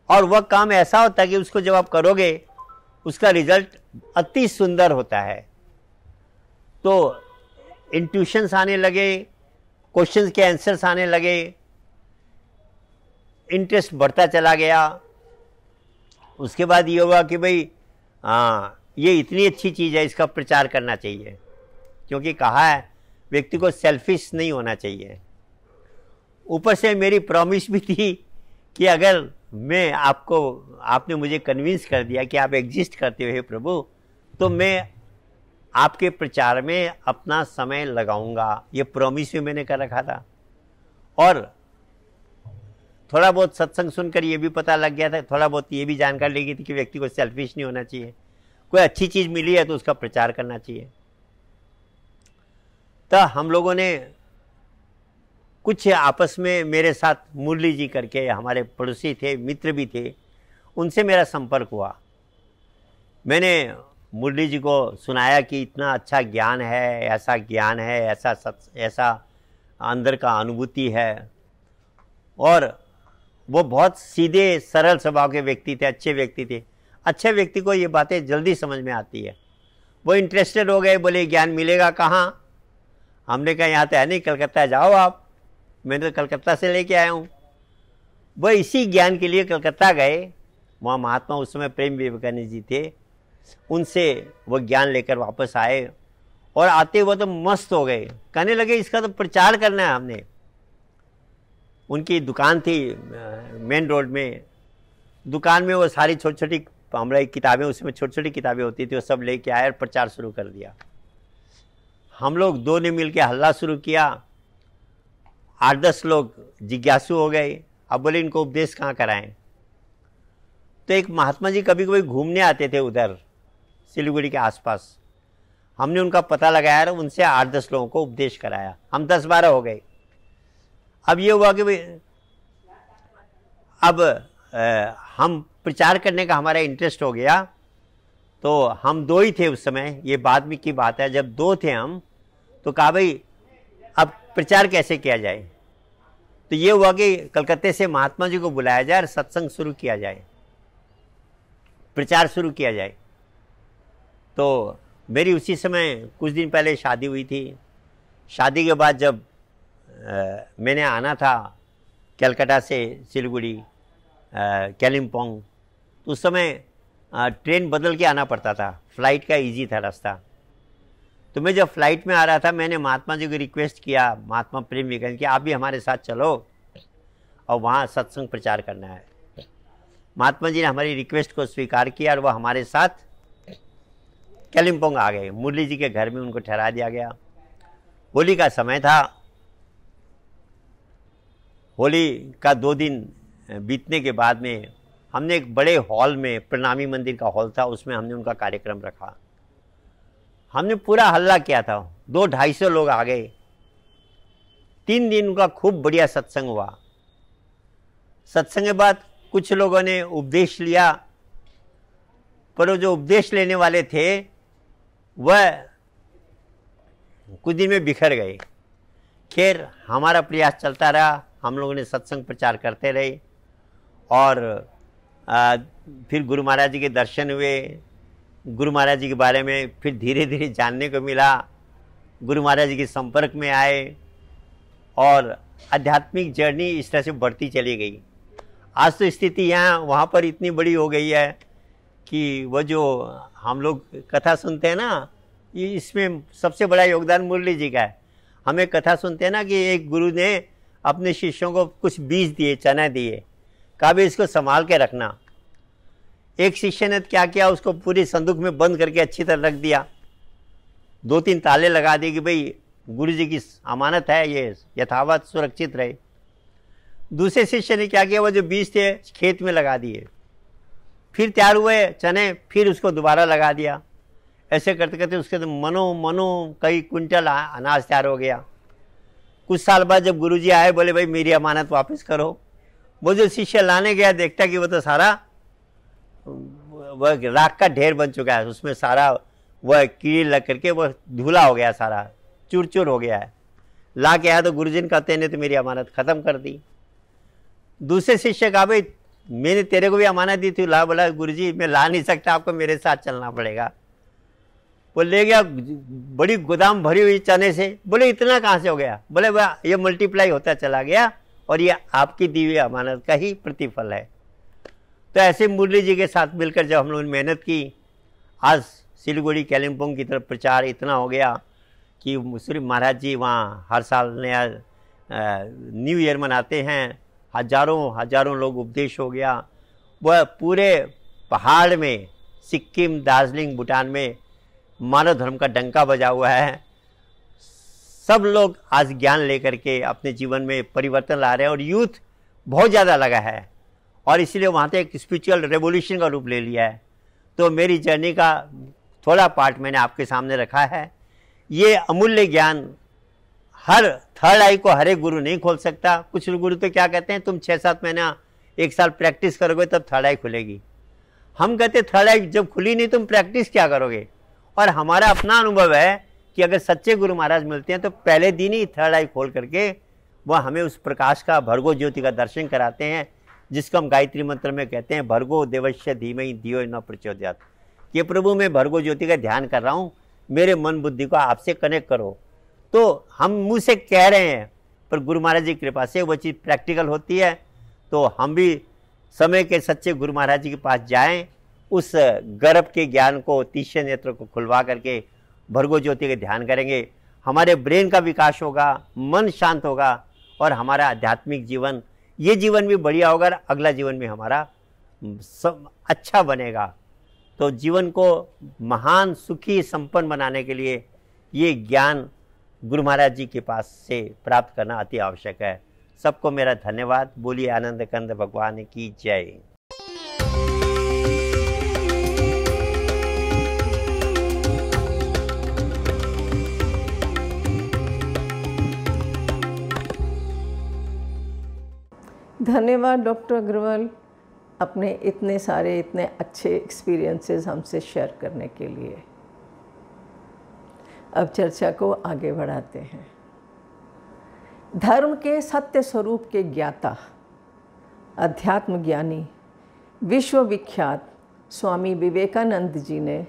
और वह काम ऐसा होता है कि उसको जब आप करोगे उसका रिजल्ट अति सुंदर होता है। तो इंट्यूशंस आने लगे, क्वेश्चंस के आंसर्स आने लगे, इंटरेस्ट बढ़ता चला गया। उसके बाद ये हुआ कि भाई ये इतनी अच्छी चीज़ है, इसका प्रचार करना चाहिए, क्योंकि कहा है व्यक्ति को सेल्फिश नहीं होना चाहिए। ऊपर से मेरी प्रॉमिस भी थी कि अगर आपने मुझे कन्विंस कर दिया कि आप एग्जिस्ट करते हो हे प्रभु, तो मैं आपके प्रचार में अपना समय लगाऊंगा। ये प्रॉमिस भी मैंने कर रखा था। और थोड़ा बहुत सत्संग सुनकर ये भी पता लग गया था, थोड़ा बहुत ये भी जानकारी लगी थी कि व्यक्ति को सेल्फिश नहीं होना चाहिए, कोई अच्छी चीज़ मिली है तो उसका प्रचार करना चाहिए। तो हम लोगों ने कुछ आपस में, मेरे साथ मुरली जी करके हमारे पड़ोसी थे, मित्र भी थे, उनसे मेरा संपर्क हुआ। मैंने मुरली जी को सुनाया कि इतना अच्छा ज्ञान है, ऐसा ज्ञान है, ऐसा अंदर का अनुभूति है। और वो बहुत सीधे सरल स्वभाव के व्यक्ति थे, अच्छे व्यक्ति थे। अच्छे व्यक्ति को ये बातें जल्दी समझ में आती है। वो इंटरेस्टेड हो गए, बोले ज्ञान मिलेगा कहाँ? हमने कहा यहाँ तो है नहीं, कलकत्ता जाओ आप। मैं तो कलकत्ता से लेके आया हूँ। वो इसी ज्ञान के लिए कलकत्ता गए। वहाँ महात्मा उस समय प्रेम विवेकानंद जी थे, उनसे वो ज्ञान लेकर वापस आए, और आते हुए तो मस्त हो गए। कहने लगे इसका तो प्रचार करना है हमने। उनकी दुकान थी मेन रोड में। दुकान में वो सारी छोटी छोटी हमारी किताबें, उसमें छोटी छोटी किताबें होती थी, वो सब लेके आए और प्रचार शुरू कर दिया। हम लोग दो ने मिल के हल्ला शुरू किया। 8-10 लोग जिज्ञासु हो गए। अब बोले इनको उपदेश कहाँ कराएं? तो एक महात्मा जी कभी कभी घूमने आते थे उधर सिलीगुड़ी के आसपास। हमने उनका पता लगाया और उनसे 8-10 लोगों को उपदेश कराया। हम 10-12 हो गए। अब ये हुआ कि भाई अब हम प्रचार करने का हमारा इंटरेस्ट हो गया। तो हम 2 ही थे उस समय, ये बाद में की बात है। जब 2 थे हम, तो कहा भाई अब प्रचार कैसे किया जाए? तो ये हुआ कि कलकत्ते से महात्मा जी को बुलाया जाए और सत्संग शुरू किया जाए, प्रचार शुरू किया जाए। तो मेरी उसी समय कुछ दिन पहले शादी हुई थी। शादी के बाद जब मैंने आना था कलकत्ता से सिलीगुड़ी, कालिम्पोंग, तो उस समय ट्रेन बदल के आना पड़ता था, फ्लाइट का इजी था रास्ता। तो मैं जब फ्लाइट में आ रहा था, मैंने महात्मा जी को रिक्वेस्ट किया, महात्मा प्रेम विवेकानंद, कि आप भी हमारे साथ चलो और वहाँ सत्संग प्रचार करना है। महात्मा जी ने हमारी रिक्वेस्ट को स्वीकार किया और वह हमारे साथ कालिम्पोंग आ गए। मुरली जी के घर में उनको ठहरा दिया गया। होली का समय था। होली का 2 दिन बीतने के बाद में हमने एक बड़े हॉल में, प्रणामी मंदिर का हॉल था, उसमें हमने उनका कार्यक्रम रखा। हमने पूरा हल्ला किया था, 200-250 लोग आ गए। 3 दिन उनका खूब बढ़िया सत्संग हुआ। सत्संग के बाद कुछ लोगों ने उपदेश लिया, पर वो जो उपदेश लेने वाले थे वह कुछ दिन में बिखर गए। खैर, हमारा प्रयास चलता रहा, हम लोगों ने सत्संग प्रचार करते रहे और फिर गुरु महाराज जी के दर्शन हुए। गुरु महाराज जी के बारे में फिर धीरे धीरे जानने को मिला। गुरु महाराज जी के संपर्क में आए और आध्यात्मिक जर्नी इस तरह से बढ़ती चली गई। आज तो स्थिति यहाँ वहाँ पर इतनी बड़ी हो गई है कि वो जो हम लोग कथा सुनते हैं ना, ये इसमें सबसे बड़ा योगदान मुरली जी का है। हमें कथा सुनते हैं ना कि एक गुरु ने अपने शिष्यों को कुछ बीज दिए, चना दिए, कहा भी इसको संभाल के रखना। एक शिष्य ने क्या किया, उसको पूरी संदूक में बंद करके अच्छी तरह रख दिया, 2-3 ताले लगा दिए कि भाई गुरु जी की अमानत है, ये यथावत सुरक्षित रहे। दूसरे शिष्य ने क्या किया, वो जो बीज थे खेत में लगा दिए, फिर तैयार हुए चने, फिर उसको दोबारा लगा दिया। ऐसे करते करते उसके तो मनो कई कुंटल अनाज तैयार हो गया। कुछ साल बाद जब गुरुजी आए, बोले भाई मेरी अमानत वापस करो। वो जो शिष्य लाने गया, देखता कि वो तो सारा वह राख का ढेर बन चुका है, उसमें सारा वह कीड़े लग करके वह धूला हो गया, सारा चूर चूर हो गया है। ला के आया तो गुरुजी ने कहते ने तो मेरी अमानत खत्म कर दी। दूसरे शिष्य कहा भाई मैंने तेरे को भी अमानत दी थी, ला। बोला गुरुजी मैं ला नहीं सकता, आपको मेरे साथ चलना पड़ेगा। वो ले गया बड़ी गोदाम भरी हुई चने से। बोले इतना कहाँ से हो गया? बोले वाह, ये मल्टीप्लाई होता चला गया और ये आपकी दी हुई अमानत का ही प्रतिफल है। तो ऐसे मुरली जी के साथ मिलकर जब हम लोगों ने मेहनत की, आज सिलीगुड़ी कालिम्पोंग की तरफ प्रचार इतना हो गया कि मुस्लिम महाराज जी वहाँ हर साल नया न्यू ईयर मनाते हैं। हजारों लोग उपदेश हो गया। वह पूरे पहाड़ में, सिक्किम, दार्जिलिंग, भूटान में मानव धर्म का डंका बजा हुआ है। सब लोग आज ज्ञान लेकर के अपने जीवन में परिवर्तन ला रहे हैं और यूथ बहुत ज़्यादा लगा है और इसलिए वहाँ से एक स्पिरिचुअल रेवोल्यूशन का रूप ले लिया है। तो मेरी जर्नी का थोड़ा पार्ट मैंने आपके सामने रखा है। ये अमूल्य ज्ञान हर थर्ड आई को हर एक गुरु नहीं खोल सकता। कुछ गुरु तो क्या कहते हैं, तुम 6-7 महीना 1 साल प्रैक्टिस करोगे तब थर्ड आई खुलेगी। हम कहते थर्ड आई जब खुली नहीं तुम प्रैक्टिस क्या करोगे। और हमारा अपना अनुभव है कि अगर सच्चे गुरु महाराज मिलते हैं तो पहले दिन ही थर्ड आई खोल करके वह हमें उस प्रकाश का, भर्गो ज्योति का दर्शन कराते हैं, जिसको हम गायत्री मंत्र में कहते हैं भर्गो देवस्य धीमहि धियो न प्रचोदयात्। ये प्रभु मैं भर्गो ज्योति का ध्यान कर रहा हूँ, मेरे मन बुद्धि को आपसे कनेक्ट करो। तो हम मुँह से कह रहे हैं पर गुरु महाराज जी की कृपा से वो चीज़ प्रैक्टिकल होती है। तो हम भी समय के सच्चे गुरु महाराज जी के पास जाएं, उस गर्भ के ज्ञान को, तीसरे नेत्र को खुलवा करके भर्गो ज्योति का ध्यान करेंगे। हमारे ब्रेन का विकास होगा, मन शांत होगा और हमारा आध्यात्मिक जीवन, ये जीवन भी बढ़िया होगा, अगला जीवन भी हमारा सब अच्छा बनेगा। तो जीवन को महान, सुखी, संपन्न बनाने के लिए ये ज्ञान गुरु महाराज जी के पास से प्राप्त करना अति आवश्यक है। सबको मेरा धन्यवाद। बोलिए आनंद कंद भगवान की जय। धन्यवाद डॉक्टर अग्रवाल, अपने इतने सारे इतने अच्छे एक्सपीरियंसेस हमसे शेयर करने के लिए। अब चर्चा को आगे बढ़ाते हैं। धर्म के सत्य स्वरूप के ज्ञाता, अध्यात्म ज्ञानी, विश्व विख्यात स्वामी विवेकानंद जी ने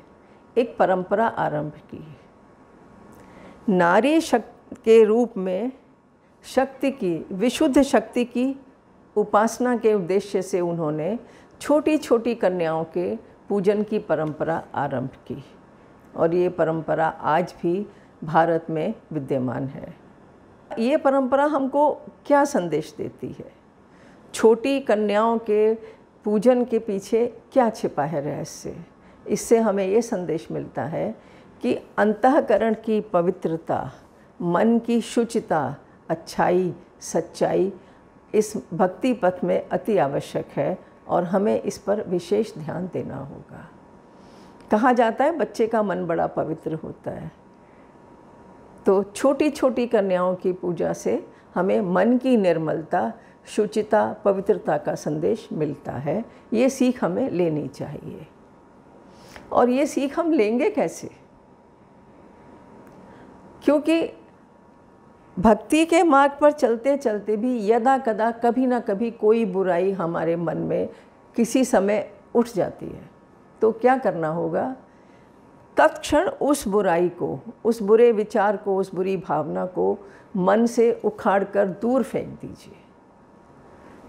एक परंपरा आरंभ की। नारी शक्ति के रूप में शक्ति की, विशुद्ध शक्ति की उपासना के उद्देश्य से उन्होंने छोटी छोटी कन्याओं के पूजन की परंपरा आरंभ की और ये परंपरा आज भी भारत में विद्यमान है। ये परंपरा हमको क्या संदेश देती है? छोटी कन्याओं के पूजन के पीछे क्या छिपा है रहस्य? इससे हमें ये संदेश मिलता है कि अंतःकरण की पवित्रता, मन की शुचिता, अच्छाई, सच्चाई इस भक्ति पथ में अति आवश्यक है और हमें इस पर विशेष ध्यान देना होगा। कहा जाता है बच्चे का मन बड़ा पवित्र होता है, तो छोटी छोटी कन्याओं की पूजा से हमें मन की निर्मलता, शुचिता, पवित्रता का संदेश मिलता है। ये सीख हमें लेनी चाहिए। और ये सीख हम लेंगे कैसे? क्योंकि भक्ति के मार्ग पर चलते चलते भी यदा कदा कभी ना कभी कोई बुराई हमारे मन में किसी समय उठ जाती है। तो क्या करना होगा? तत्क्षण उस बुराई को, उस बुरे विचार को, उस बुरी भावना को मन से उखाड़ कर दूर फेंक दीजिए।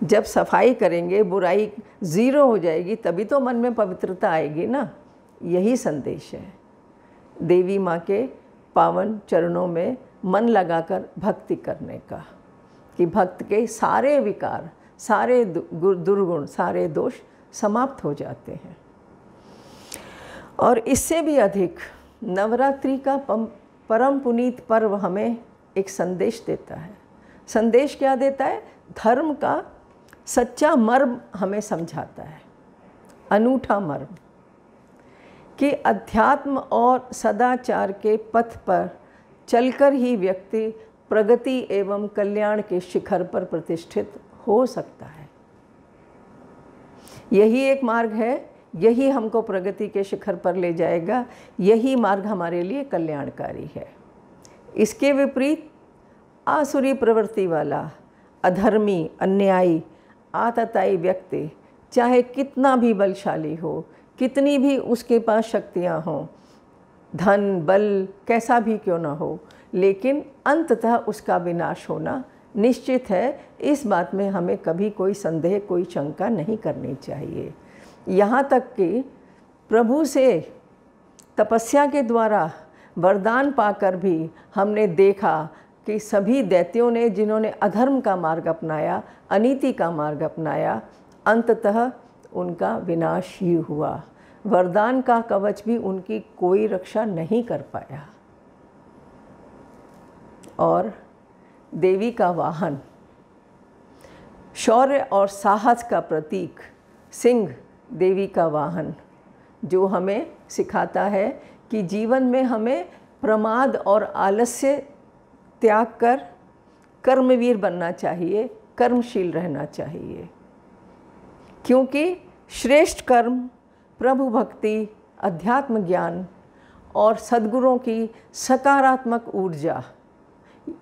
जब सफाई करेंगे, बुराई ज़ीरो हो जाएगी, तभी तो मन में पवित्रता आएगी ना। यही संदेश है देवी माँ के पावन चरणों में मन लगाकर भक्ति करने का, कि भक्त के सारे विकार, सारे दुर्गुण, सारे दोष समाप्त हो जाते हैं। और इससे भी अधिक नवरात्रि का परम पुनीत पर्व हमें एक संदेश देता है। संदेश क्या देता है? धर्म का सच्चा मर्म हमें समझाता है, अनूठा मर्म, कि अध्यात्म और सदाचार के पथ पर चलकर ही व्यक्ति प्रगति एवं कल्याण के शिखर पर प्रतिष्ठित हो सकता है। यही एक मार्ग है, यही हमको प्रगति के शिखर पर ले जाएगा, यही मार्ग हमारे लिए कल्याणकारी है। इसके विपरीत आसुरी प्रवृत्ति वाला, अधर्मी, अन्यायी, आतताई व्यक्ति चाहे कितना भी बलशाली हो, कितनी भी उसके पास शक्तियाँ हों, धन बल कैसा भी क्यों ना हो, लेकिन अंततः उसका विनाश होना निश्चित है। इस बात में हमें कभी कोई संदेह, कोई शंका नहीं करनी चाहिए। यहाँ तक कि प्रभु से तपस्या के द्वारा वरदान पाकर भी हमने देखा कि सभी दैत्यों ने, जिन्होंने अधर्म का मार्ग अपनाया, अनीति का मार्ग अपनाया, अंततः उनका विनाश ही हुआ। वरदान का कवच भी उनकी कोई रक्षा नहीं कर पाया। और देवी का वाहन, शौर्य और साहस का प्रतीक सिंह, देवी का वाहन, जो हमें सिखाता है कि जीवन में हमें प्रमाद और आलस्य त्याग कर कर्मवीर बनना चाहिए, कर्मशील रहना चाहिए। क्योंकि श्रेष्ठ कर्म, प्रभु भक्ति, अध्यात्म ज्ञान और सद्गुरुओं की सकारात्मक ऊर्जा,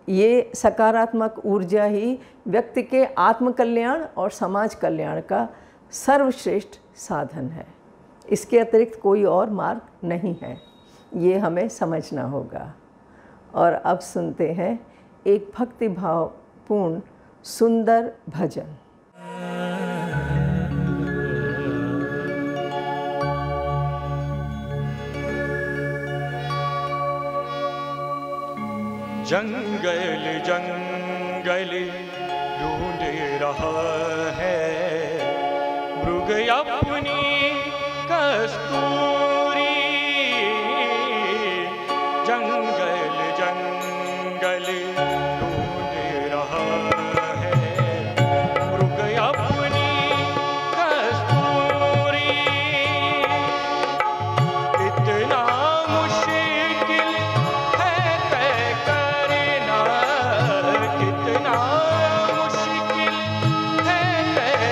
ये सकारात्मक ऊर्जा ही व्यक्ति के आत्मकल्याण और समाज कल्याण का सर्वश्रेष्ठ साधन है। इसके अतिरिक्त कोई और मार्ग नहीं है, ये हमें समझना होगा। और अब सुनते हैं एक भक्तिभावपूर्ण सुंदर भजन। जंगल जंगल ढूंढ रहा है मृग अपनी कस्तूरी, जंगल जंगल ढूंढ रहा है मृग अपनी कस्तूरी। इतना मुश्किल है तय करना, कितना मुश्किल है तय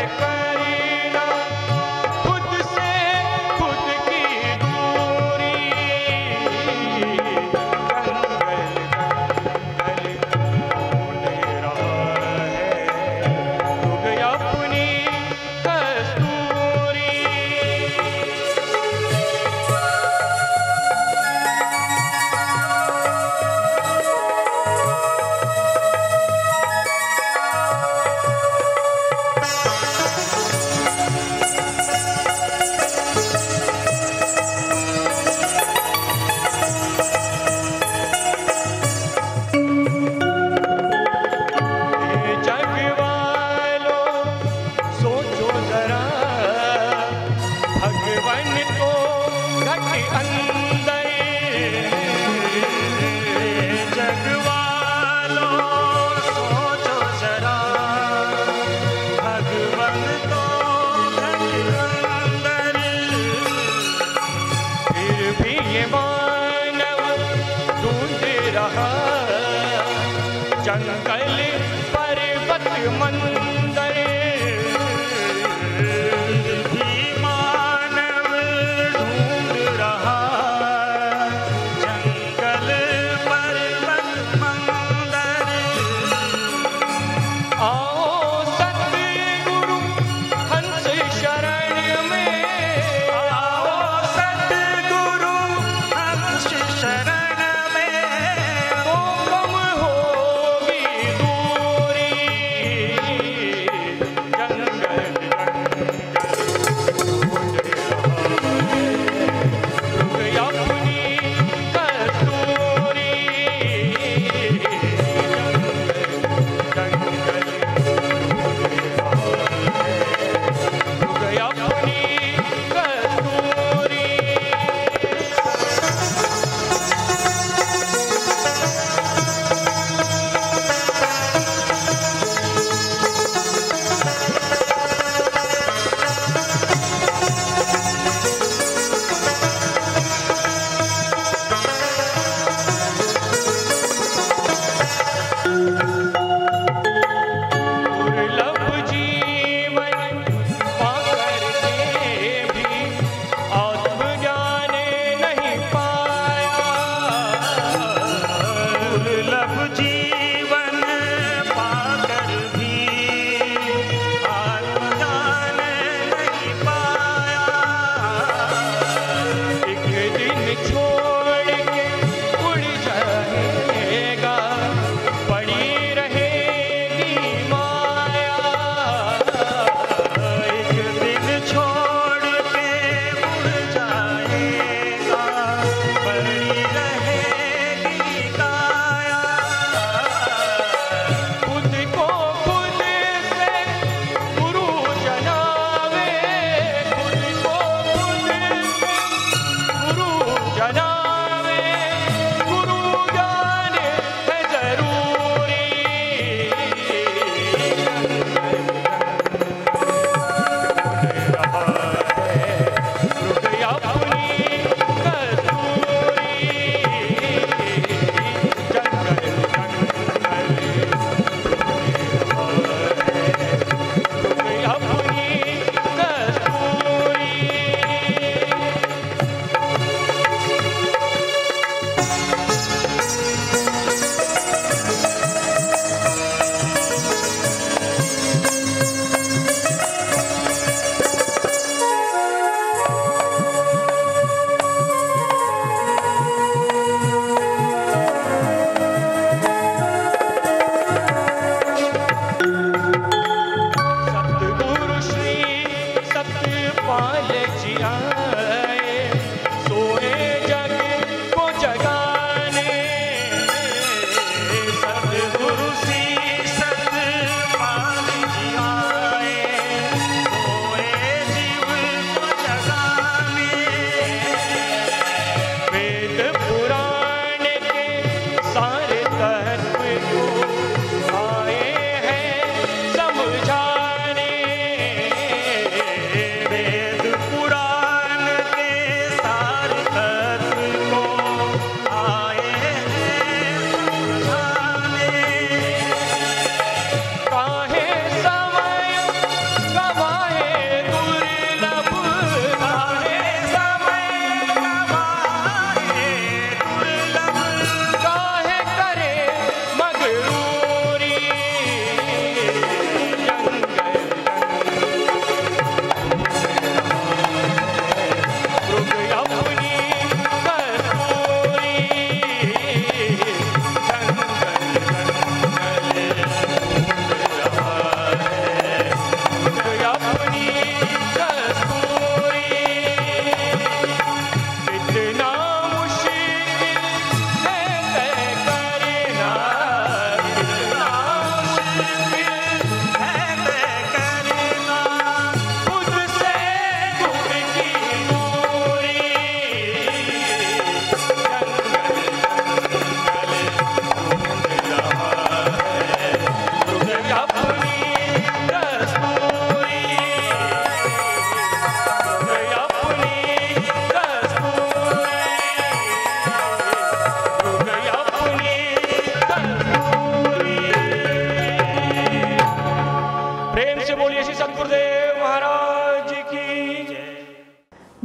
जंगल पर्वत मंदिर भी मानव ढूंढ रहा, जंगल पर्वत मंदिर। आओ सतगुरु हंस शरण में, आओ सतगुरु हंस शरण में, तो कम होगी दूरी। जंगल अपनी कस्तूरी, अपनी कस्तूरी। दुर्लभ जीवन पाकर के भी आत्मज्ञान नहीं पाया, दुर्लभ जीवन पाकर भी आत्मज्ञान नहीं पाया। एक दिन छोड़ के उड़ जाएगा, पड़ी रहेगी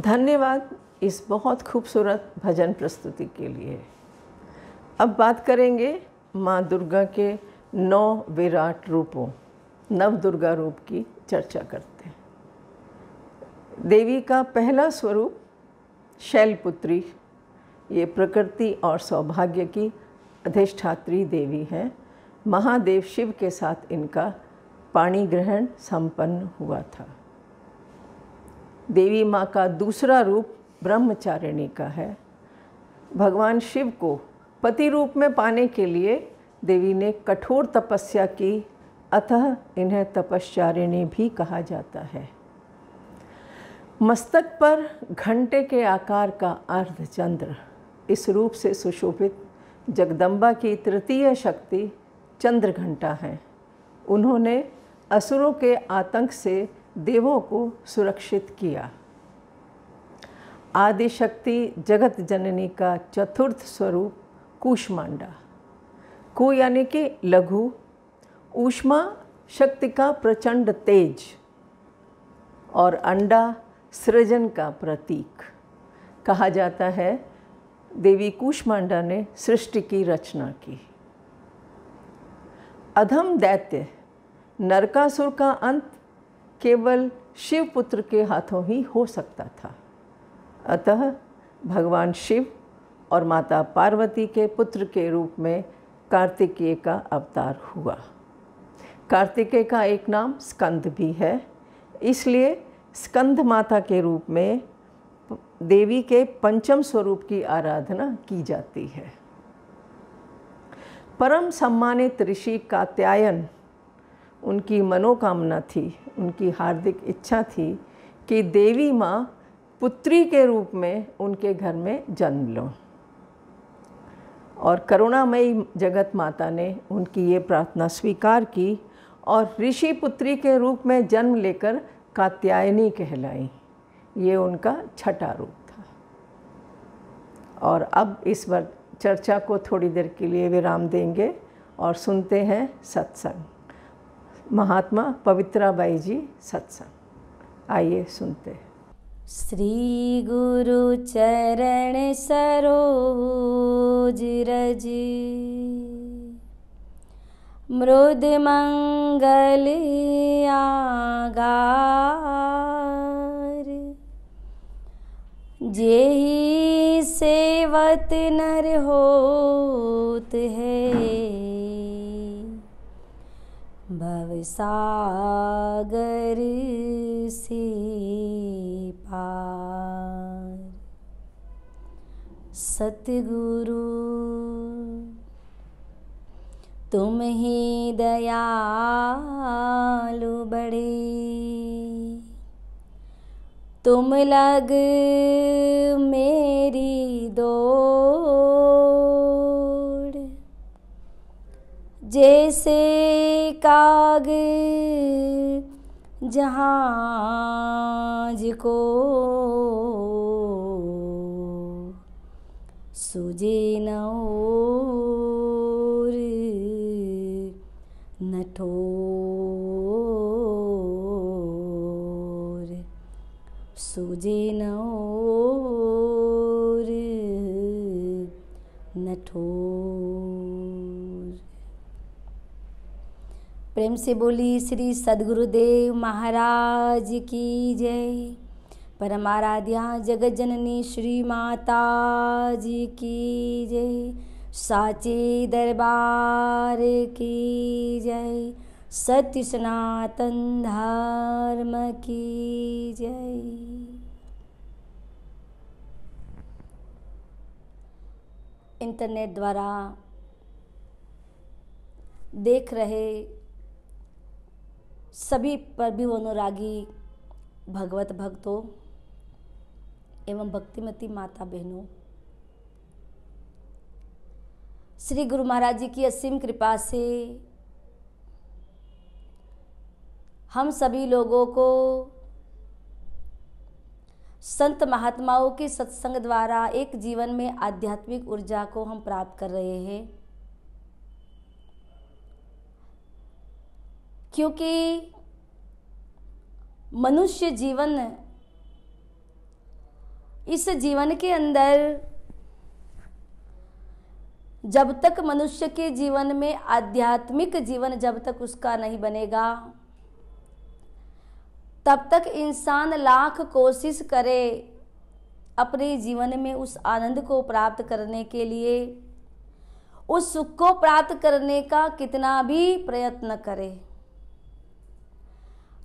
धन्यवाद इस बहुत खूबसूरत भजन प्रस्तुति के लिए। अब बात करेंगे माँ दुर्गा के 9 विराट रूपों, नव दुर्गा रूप की चर्चा करते हैं। देवी का पहला स्वरूप शैलपुत्री, ये प्रकृति और सौभाग्य की अधिष्ठात्री देवी हैं। महादेव शिव के साथ इनका पाणी ग्रहण संपन्न हुआ था। देवी माँ का दूसरा रूप ब्रह्मचारिणी का है। भगवान शिव को पति रूप में पाने के लिए देवी ने कठोर तपस्या की, अतः इन्हें तपश्चारिणी भी कहा जाता है। मस्तक पर घंटे के आकार का अर्धचंद्र, इस रूप से सुशोभित जगदम्बा की तृतीय शक्ति चंद्र घंटा हैं। उन्होंने असुरों के आतंक से देवों को सुरक्षित किया। आदि शक्ति जगत जननी का चतुर्थ स्वरूप कूष्मांडा। कु यानी कि लघु, ऊष्मा शक्ति का प्रचंड तेज, और अंडा सृजन का प्रतीक। कहा जाता है देवी कूष्मांडा ने सृष्टि की रचना की। अधम दैत्य नरकासुर का अंत केवल शिवपुत्र के हाथों ही हो सकता था। अतः भगवान शिव और माता पार्वती के पुत्र के रूप में कार्तिकेय का अवतार हुआ। कार्तिकेय का एक नाम स्कंद भी है, इसलिए स्कंद माता के रूप में देवी के पंचम स्वरूप की आराधना की जाती है। परम सम्मानित ऋषि कात्यायन, उनकी मनोकामना थी, उनकी हार्दिक इच्छा थी कि देवी माँ पुत्री के रूप में उनके घर में जन्म लो, और करुणामयी जगत माता ने उनकी ये प्रार्थना स्वीकार की और ऋषि पुत्री के रूप में जन्म लेकर कात्यायनी कहलाई। ये उनका छठा रूप था। और अब इस बार चर्चा को थोड़ी देर के लिए विराम देंगे और सुनते हैं सत्संग। महात्मा पवित्राबाई जी सत्संग, आइए सुनते हैं। श्री गुरु चरण सरोज रज, मृद मंगल आगार, जेहि सेवत नर होत है, भवसागर से पार। सतगुरु तुम ही दयालु बड़े, तुम लग मेरी दौड़, जैसे काग जहाज को सूझे न ओर न ठोर, सूझे न ओर न ठोर। प्रेम से बोली श्री सद्गुरुदेव महाराज की जय। परमाराध्या जगत जननी श्री माता जी की जय। साचे दरबार की जय। सत्य सनातन धर्म की जय। इंटरनेट द्वारा देख रहे सभी प्रभु अनुरागी भगवत भक्तों एवं भक्तिमती माता बहनों, श्री गुरु महाराज जी की असीम कृपा से हम सभी लोगों को संत महात्माओं के सत्संग द्वारा एक जीवन में आध्यात्मिक ऊर्जा को हम प्राप्त कर रहे हैं, क्योंकि मनुष्य जीवन इस जीवन के अंदर जब तक मनुष्य के जीवन में आध्यात्मिक जीवन जब तक उसका नहीं बनेगा, तब तक इंसान लाख कोशिश करे अपने जीवन में उस आनंद को प्राप्त करने के लिए, उस सुख को प्राप्त करने का कितना भी प्रयत्न करे,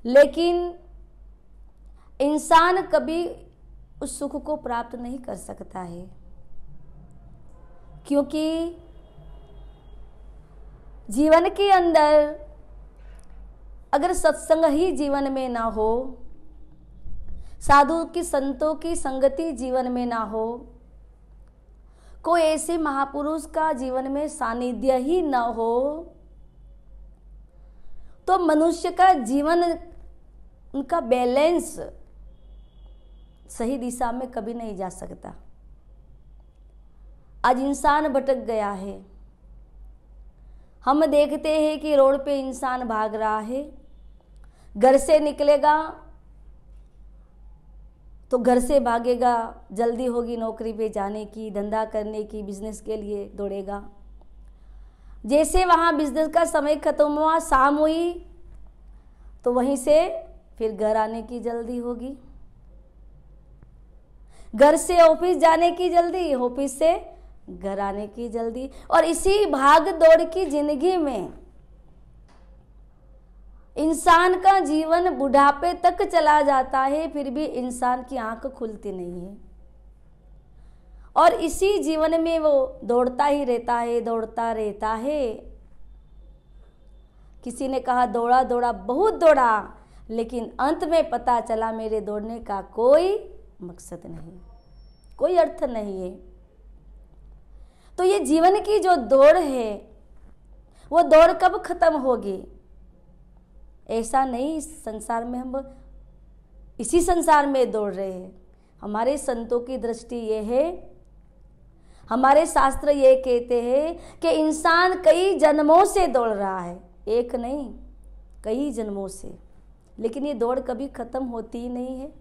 लेकिन इंसान कभी उस सुख को प्राप्त नहीं कर सकता है। क्योंकि जीवन के अंदर अगर सत्संग ही जीवन में ना हो, साधु की संतों की संगति जीवन में ना हो, कोई ऐसे महापुरुष का जीवन में सानिध्य ही ना हो, तो मनुष्य का जीवन, उनका बैलेंस सही दिशा में कभी नहीं जा सकता। आज इंसान भटक गया है। हम देखते हैं कि रोड पे इंसान भाग रहा है, घर से निकलेगा तो घर से भागेगा, जल्दी होगी नौकरी पे जाने की, धंधा करने की, बिजनेस के लिए दौड़ेगा। जैसे वहाँ बिजनेस का समय खत्म हुआ, शाम हुई, तो वहीं से फिर घर आने की जल्दी होगी, घर से ऑफिस जाने की जल्दी, ऑफिस से घर आने की जल्दी। और इसी भाग दौड़ की जिंदगी में इंसान का जीवन बुढ़ापे तक चला जाता है, फिर भी इंसान की आंख खुलती नहीं है। और इसी जीवन में वो दौड़ता ही रहता है, दौड़ता रहता है। किसी ने कहा दौड़ा दौड़ा बहुत दौड़ा, लेकिन अंत में पता चला मेरे दौड़ने का कोई मकसद नहीं, कोई अर्थ नहीं है। तो ये जीवन की जो दौड़ है, वो दौड़ कब खत्म होगी? ऐसा नहीं इस संसार में हम इसी संसार में दौड़ रहे हैं। हमारे संतों की दृष्टि ये है, हमारे शास्त्र ये कहते हैं कि इंसान कई जन्मों से दौड़ रहा है, एक नहीं कई जन्मों से, लेकिन ये दौड़ कभी खत्म होती ही नहीं है।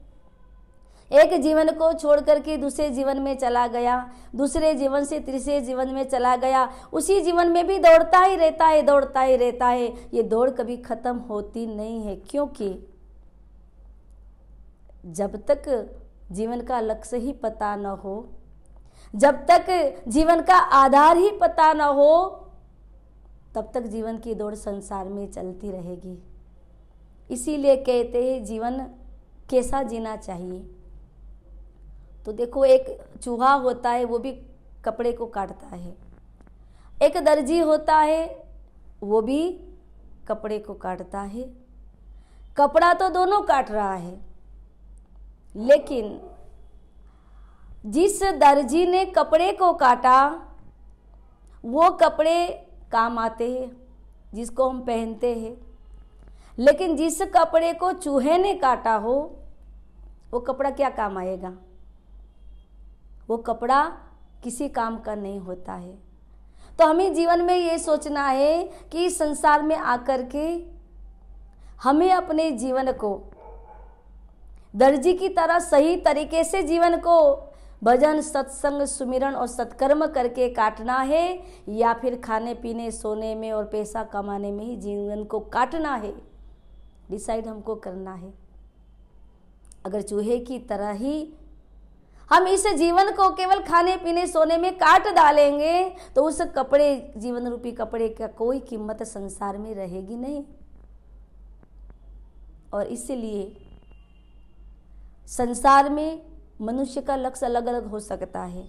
एक जीवन को छोड़ करके दूसरे जीवन में चला गया, दूसरे जीवन से तीसरे जीवन में चला गया, उसी जीवन में भी दौड़ता ही रहता है, दौड़ता ही रहता है। ये दौड़ कभी खत्म होती नहीं है, क्योंकि जब तक जीवन का लक्ष्य ही पता न हो, जब तक जीवन का आधार ही पता न हो, तब तक जीवन की दौड़ संसार में चलती रहेगी। इसीलिए कहते हैं जीवन कैसा जीना चाहिए। तो देखो, एक चूहा होता है, वो भी कपड़े को काटता है, एक दर्जी होता है, वो भी कपड़े को काटता है। कपड़ा तो दोनों काट रहा है, लेकिन जिस दर्जी ने कपड़े को काटा वो कपड़े काम आते हैं, जिसको हम पहनते हैं। लेकिन जिस कपड़े को चूहे ने काटा हो, वो कपड़ा क्या काम आएगा? वो कपड़ा किसी काम का नहीं होता है। तो हमें जीवन में ये सोचना है कि इस संसार में आकर के हमें अपने जीवन को दर्जी की तरह सही तरीके से जीवन को भजन, सत्संग, सुमिरन और सत्कर्म करके काटना है, या फिर खाने पीने, सोने में और पैसा कमाने में ही जीवन को काटना है। डिसाइड हमको करना है। अगर चूहे की तरह ही हम इस जीवन को केवल खाने पीने सोने में काट डालेंगे, तो उस कपड़े, जीवन रूपी कपड़े का कोई कीमत संसार में रहेगी नहीं। और इसलिए संसार में मनुष्य का लक्ष्य अलग अलग हो सकता है।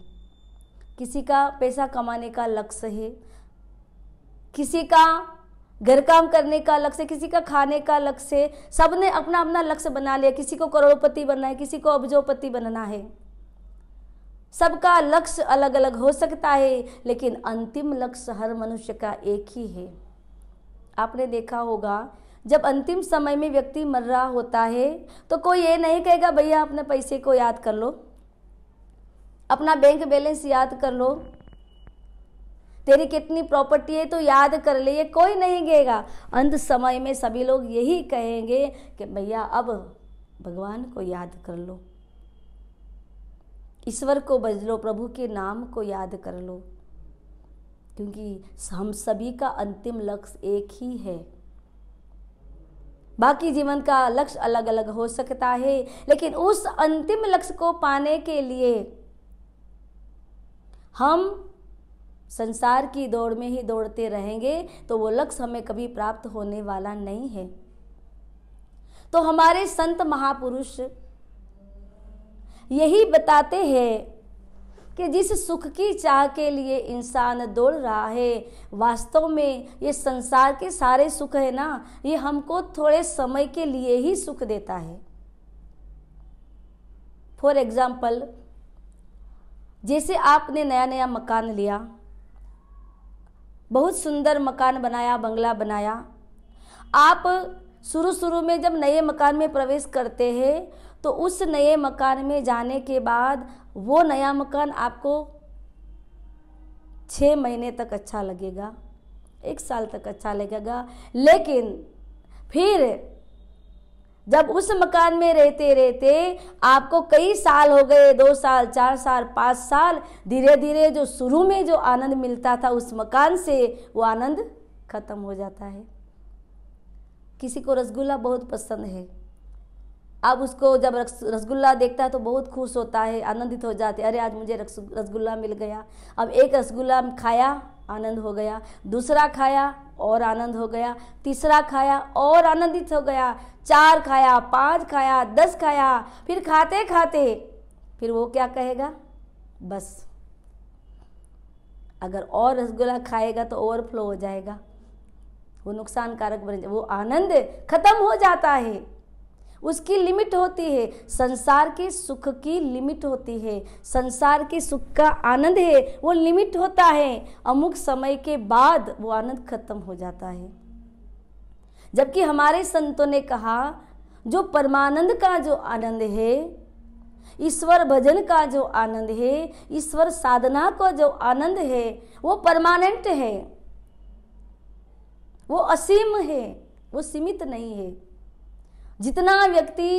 किसी का पैसा कमाने का लक्ष्य है, किसी का घर काम करने का लक्ष्य, किसी का खाने का लक्ष्य है। सबने अपना अपना लक्ष्य बना लिया। किसी को करोड़पति बनना है, किसी को अब्जोपति बनना है। सबका लक्ष्य अलग अलग हो सकता है, लेकिन अंतिम लक्ष्य हर मनुष्य का एक ही है। आपने देखा होगा, जब अंतिम समय में व्यक्ति मर रहा होता है तो कोई ये नहीं कहेगा भैया अपने पैसे को याद कर लो, अपना बैंक बैलेंस याद कर लो, तेरी कितनी प्रॉपर्टी है तो याद कर ले। ये कोई नहीं कहेगा। अंत समय में सभी लोग यही कहेंगे कि भैया अब भगवान को याद कर लो। ईश्वर को भज लो, प्रभु के नाम को याद कर लो, क्योंकि हम सभी का अंतिम लक्ष्य एक ही है। बाकी जीवन का लक्ष्य अलग अलग हो सकता है, लेकिन उस अंतिम लक्ष्य को पाने के लिए हम संसार की दौड़ में ही दौड़ते रहेंगे तो वो लक्ष्य हमें कभी प्राप्त होने वाला नहीं है। तो हमारे संत महापुरुष यही बताते हैं कि जिस सुख की चाह के लिए इंसान दौड़ रहा है, वास्तव में ये संसार के सारे सुख है ना, ये हमको थोड़े समय के लिए ही सुख देता है। फॉर एग्जाम्पल, जैसे आपने नया नया मकान लिया, बहुत सुंदर मकान बनाया, बंगला बनाया। आप शुरू में जब नए मकान में प्रवेश करते हैं तो उस नए मकान में जाने के बाद वो नया मकान आपको 6 महीने तक अच्छा लगेगा, 1 साल तक अच्छा लगेगा, लेकिन फिर जब उस मकान में रहते रहते आपको कई साल हो गए, 2 साल, 4 साल, 5 साल, धीरे धीरे जो शुरू में जो आनंद मिलता था उस मकान से, वो आनंद खत्म हो जाता है। किसी को रसगुल्ला बहुत पसंद है, अब उसको जब रसगुल्ला देखता है तो बहुत खुश होता है, आनंदित हो जाते, अरे आज मुझे रसगुल्ला मिल गया। अब एक रसगुल्ला खाया, आनंद हो गया, दूसरा खाया और आनंद हो गया, तीसरा खाया और आनंदित हो गया, 4 खाया, 5 खाया, 10 खाया, फिर खाते खाते फिर वो क्या कहेगा, बस अगर और रसगुल्ला खाएगा तो ओवरफ्लो हो जाएगा, वो नुकसानकारक बन जाए, वो आनंद खत्म हो जाता है। उसकी लिमिट होती है, संसार के सुख की लिमिट होती है, संसार के सुख का आनंद है वो लिमिट होता है, अमुक समय के बाद वो आनंद खत्म हो जाता है। जबकि हमारे संतों ने कहा जो परमानंद का जो आनंद है, ईश्वर भजन का जो आनंद है, ईश्वर साधना का जो आनंद है, वो परमानेंट है, वो असीम है, वो सीमित नहीं है। जितना व्यक्ति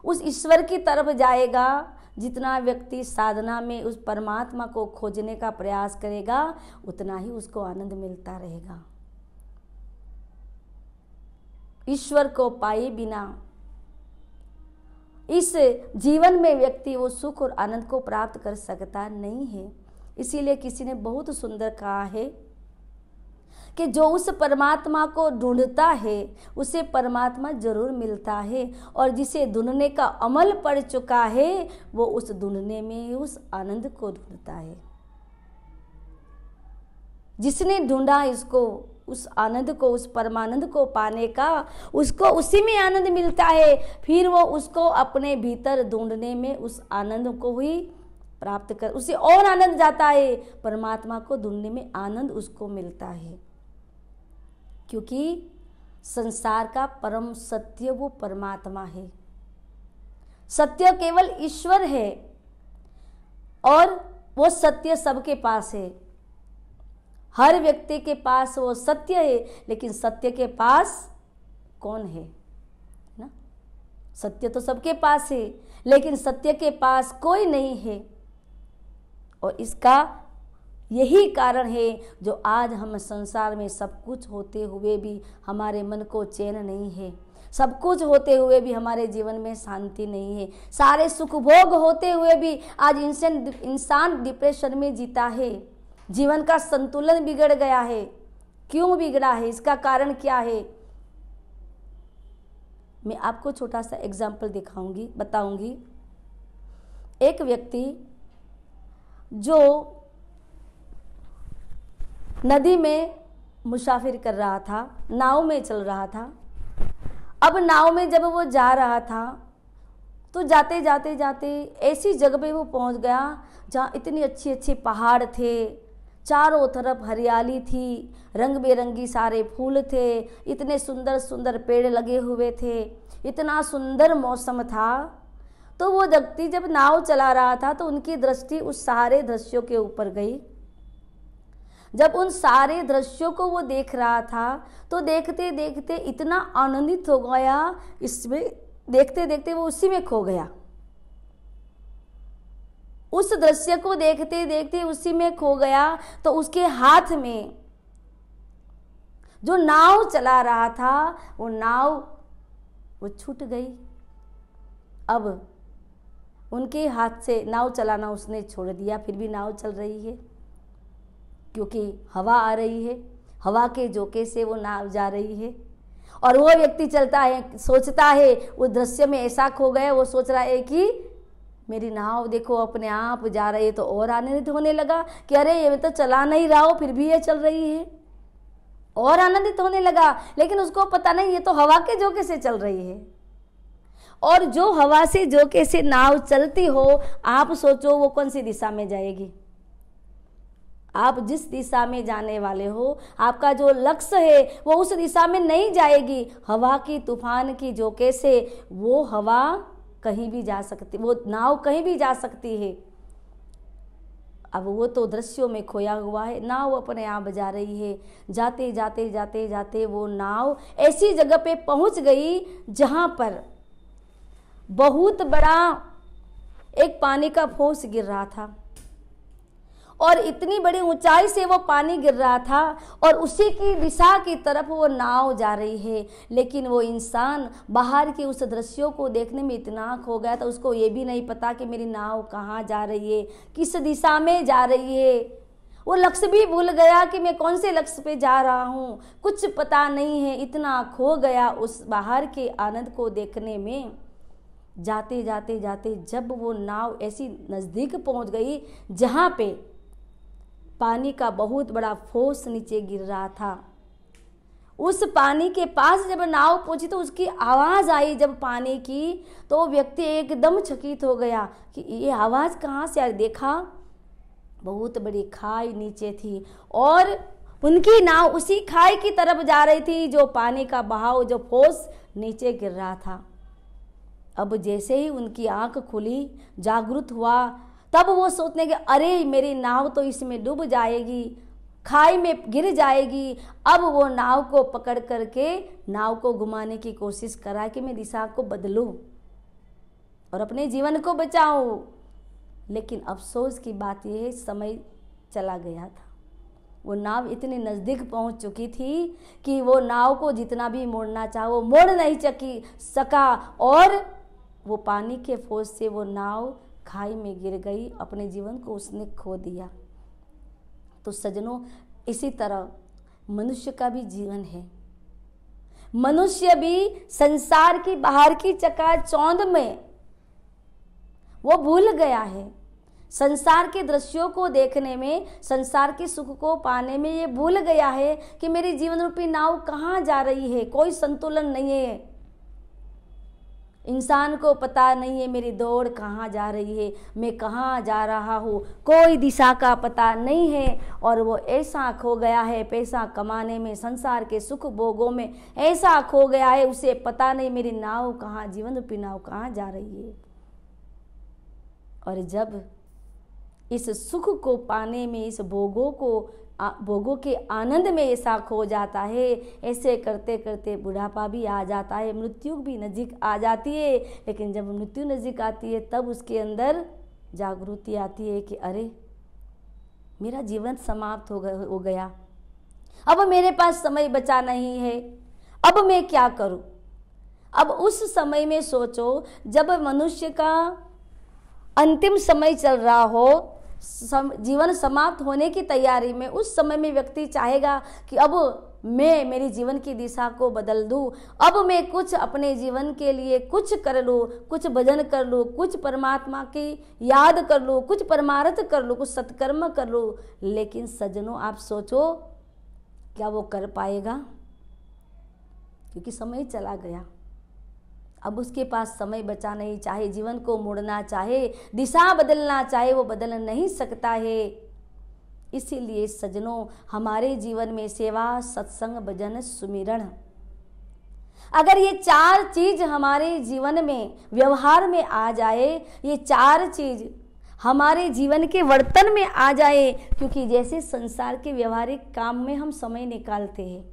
उस ईश्वर की तरफ जाएगा, जितना व्यक्ति साधना में उस परमात्मा को खोजने का प्रयास करेगा, उतना ही उसको आनंद मिलता रहेगा। ईश्वर को पाए बिना इस जीवन में व्यक्ति वो सुख और आनंद को प्राप्त कर सकता नहीं है। इसीलिए किसी ने बहुत सुंदर कहा है कि जो उस परमात्मा को ढूंढता है उसे परमात्मा जरूर मिलता है, और जिसे ढूंढने का अमल पड़ चुका है वो उस ढूंढने में उस आनंद को ढूंढता है। जिसने ढूंढा इसको, उस आनंद को, उस परमानंद को पाने का, उसको उसी में आनंद मिलता है। फिर वो उसको अपने भीतर ढूंढने में उस आनंद को ही प्राप्त कर, उसे और आनंद जाता है, परमात्मा को ढूंढने में आनंद उसको मिलता है। क्योंकि संसार का परम सत्य वो परमात्मा है, सत्य केवल ईश्वर है, और वो सत्य सबके पास है। हर व्यक्ति के पास वो सत्य है, लेकिन सत्य के पास कौन है ना? सत्य तो सबके पास है, लेकिन सत्य के पास कोई नहीं है। और इसका यही कारण है जो आज हम संसार में सब कुछ होते हुए भी हमारे मन को चैन नहीं है, सब कुछ होते हुए भी हमारे जीवन में शांति नहीं है, सारे सुख भोग होते हुए भी आज इंसान डिप्रेशन में जीता है, जीवन का संतुलन बिगड़ गया है। क्यों बिगड़ा है, इसका कारण क्या है? मैं आपको छोटा सा एग्जाम्पल दिखाऊंगी, बताऊंगी। एक व्यक्ति जो नदी में मुसाफिर कर रहा था, नाव में चल रहा था। अब नाव में जब वो जा रहा था तो जाते जाते जाते ऐसी जगह पे वो पहुंच गया जहाँ इतनी अच्छी अच्छी पहाड़ थे, चारों तरफ हरियाली थी, रंग बिरंगी सारे फूल थे, इतने सुंदर सुंदर पेड़ लगे हुए थे, इतना सुंदर मौसम था। तो वो व्यक्ति जब नाव चला रहा था तो उनकी दृष्टि उस सारे दृश्यों के ऊपर गई। जब उन सारे दृश्यों को वो देख रहा था तो देखते देखते इतना आनंदित हो गया, इसमें देखते देखते वो उसी में खो गया। उस दृश्य को देखते देखते उसी में खो गया। तो उसके हाथ में जो नाव चला रहा था वो नाव वो छूट गई। अब उनके हाथ से नाव चलाना उसने छोड़ दिया, फिर भी नाव चल रही है क्योंकि हवा आ रही है, हवा के झोंके से वो नाव जा रही है। और वो व्यक्ति चलता है, सोचता है, वो दृश्य में ऐसा खो गया, वो सोच रहा है कि मेरी नाव देखो अपने आप जा रही है। तो और आनंदित होने लगा कि अरे ये तो चला नहीं रहा हो फिर भी ये चल रही है, और आनंदित होने लगा। लेकिन उसको पता नहीं ये तो हवा के झोंके से चल रही है। और जो हवा से झोंके से नाव चलती हो, आप सोचो वो कौन सी दिशा में जाएगी। आप जिस दिशा में जाने वाले हो, आपका जो लक्ष्य है वो उस दिशा में नहीं जाएगी। हवा की तूफान की झोंके से वो हवा कहीं भी जा सकती, वो नाव कहीं भी जा सकती है। अब वो तो दृश्यों में खोया हुआ है, नाव अपने आप जा रही है। जाते जाते जाते जाते वो नाव ऐसी जगह पे पहुंच गई जहां पर बहुत बड़ा एक पानी का फोर्स गिर रहा था, और इतनी बड़ी ऊंचाई से वो पानी गिर रहा था, और उसी की दिशा की तरफ वो नाव जा रही है। लेकिन वो इंसान बाहर के उस दृश्यों को देखने में इतना खो गया था, उसको ये भी नहीं पता कि मेरी नाव कहाँ जा रही है, किस दिशा में जा रही है। वो लक्ष्य भी भूल गया कि मैं कौन से लक्ष्य पे जा रहा हूँ, कुछ पता नहीं है। इतना खो गया उस बाहर के आनंद को देखने में। जाते जाते जाते जब वो नाव ऐसी नज़दीक पहुँच गई जहाँ पे पानी का बहुत बड़ा फोर्स नीचे गिर रहा था, उस पानी के पास जब नाव पहुंची तो उसकी आवाज़ आई जब पानी की, तो वो व्यक्ति एकदम चकित हो गया कि ये आवाज़ कहाँ से आई। देखा बहुत बड़ी खाई नीचे थी, और उनकी नाव उसी खाई की तरफ जा रही थी जो पानी का बहाव, जो फोर्स नीचे गिर रहा था। अब जैसे ही उनकी आंख खुली, जागृत हुआ, तब वो सोचने के अरे मेरी नाव तो इसमें डूब जाएगी, खाई में गिर जाएगी। अब वो नाव को पकड़ करके नाव को घुमाने की कोशिश करा कि मैं दिशा को बदलूं और अपने जीवन को बचाऊं। लेकिन अफसोस की बात यह है, समय चला गया था। वो नाव इतनी नज़दीक पहुंच चुकी थी कि वो नाव को जितना भी मोड़ना चाहा वो मोड़ नहीं सका, और वो पानी के फोर्स से वो नाव खाई में गिर गई, अपने जीवन को उसने खो दिया। तो सज्जनों, इसी तरह मनुष्य का भी जीवन है। मनुष्य भी संसार की बाहर की चकाचौंध में वो भूल गया है। संसार के दृश्यों को देखने में, संसार के सुख को पाने में ये भूल गया है कि मेरी जीवन रूपी नाव कहाँ जा रही है। कोई संतुलन नहीं है। इंसान को पता नहीं है मेरी दौड़ कहाँ जा रही है, मैं कहाँ जा रहा हूँ, कोई दिशा का पता नहीं है। और वो ऐसा खो गया है पैसा कमाने में, संसार के सुख भोगों में ऐसा खो गया है, उसे पता नहीं मेरी नाव कहाँ, जीवन रूपी नाव कहाँ जा रही है। और जब इस सुख को पाने में, इस भोगों के आनंद में ऐसा खो जाता है, ऐसे करते करते बुढ़ापा भी आ जाता है, मृत्यु भी नज़दीक आ जाती है। लेकिन जब मृत्यु नज़दीक आती है तब उसके अंदर जागृति आती है कि अरे मेरा जीवन समाप्त हो गया, अब मेरे पास समय बचा नहीं है, अब मैं क्या करूं। अब उस समय में सोचो, जब मनुष्य का अंतिम समय चल रहा हो, जीवन समाप्त होने की तैयारी में, उस समय में व्यक्ति चाहेगा कि अब मैं मेरी जीवन की दिशा को बदल दूं, अब मैं कुछ अपने जीवन के लिए कुछ कर लूं, कुछ भजन कर लूं, कुछ परमात्मा की याद कर लूं, कुछ परमार्थ कर लूं, कुछ सत्कर्म कर लूं। लेकिन सज्जनों, आप सोचो क्या वो कर पाएगा? क्योंकि समय चला गया, अब उसके पास समय बचा नहीं। चाहे जीवन को मोड़ना चाहे, दिशा बदलना चाहे, वो बदल नहीं सकता है। इसीलिए सज्जनों, हमारे जीवन में सेवा, सत्संग, भजन, सुमिरन, अगर ये 4 चीज हमारे जीवन में व्यवहार में आ जाए, ये 4 चीज हमारे जीवन के वर्तन में आ जाए, क्योंकि जैसे संसार के व्यवहारिक काम में हम समय निकालते हैं,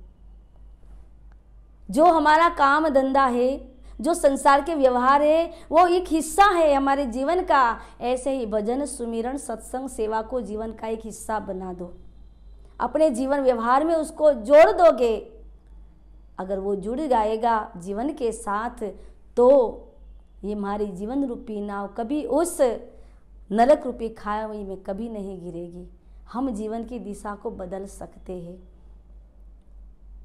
जो हमारा काम धंधा है, जो संसार के व्यवहार है वो एक हिस्सा है हमारे जीवन का, ऐसे ही भजन सुमिरन सत्संग सेवा को जीवन का एक हिस्सा बना दो। अपने जीवन व्यवहार में उसको जोड़ दोगे, अगर वो जुड़ जाएगा जीवन के साथ, तो ये हमारी जीवन रूपी नाव कभी उस नरक रूपी खाई में कभी नहीं गिरेगी। हम जीवन की दिशा को बदल सकते हैं।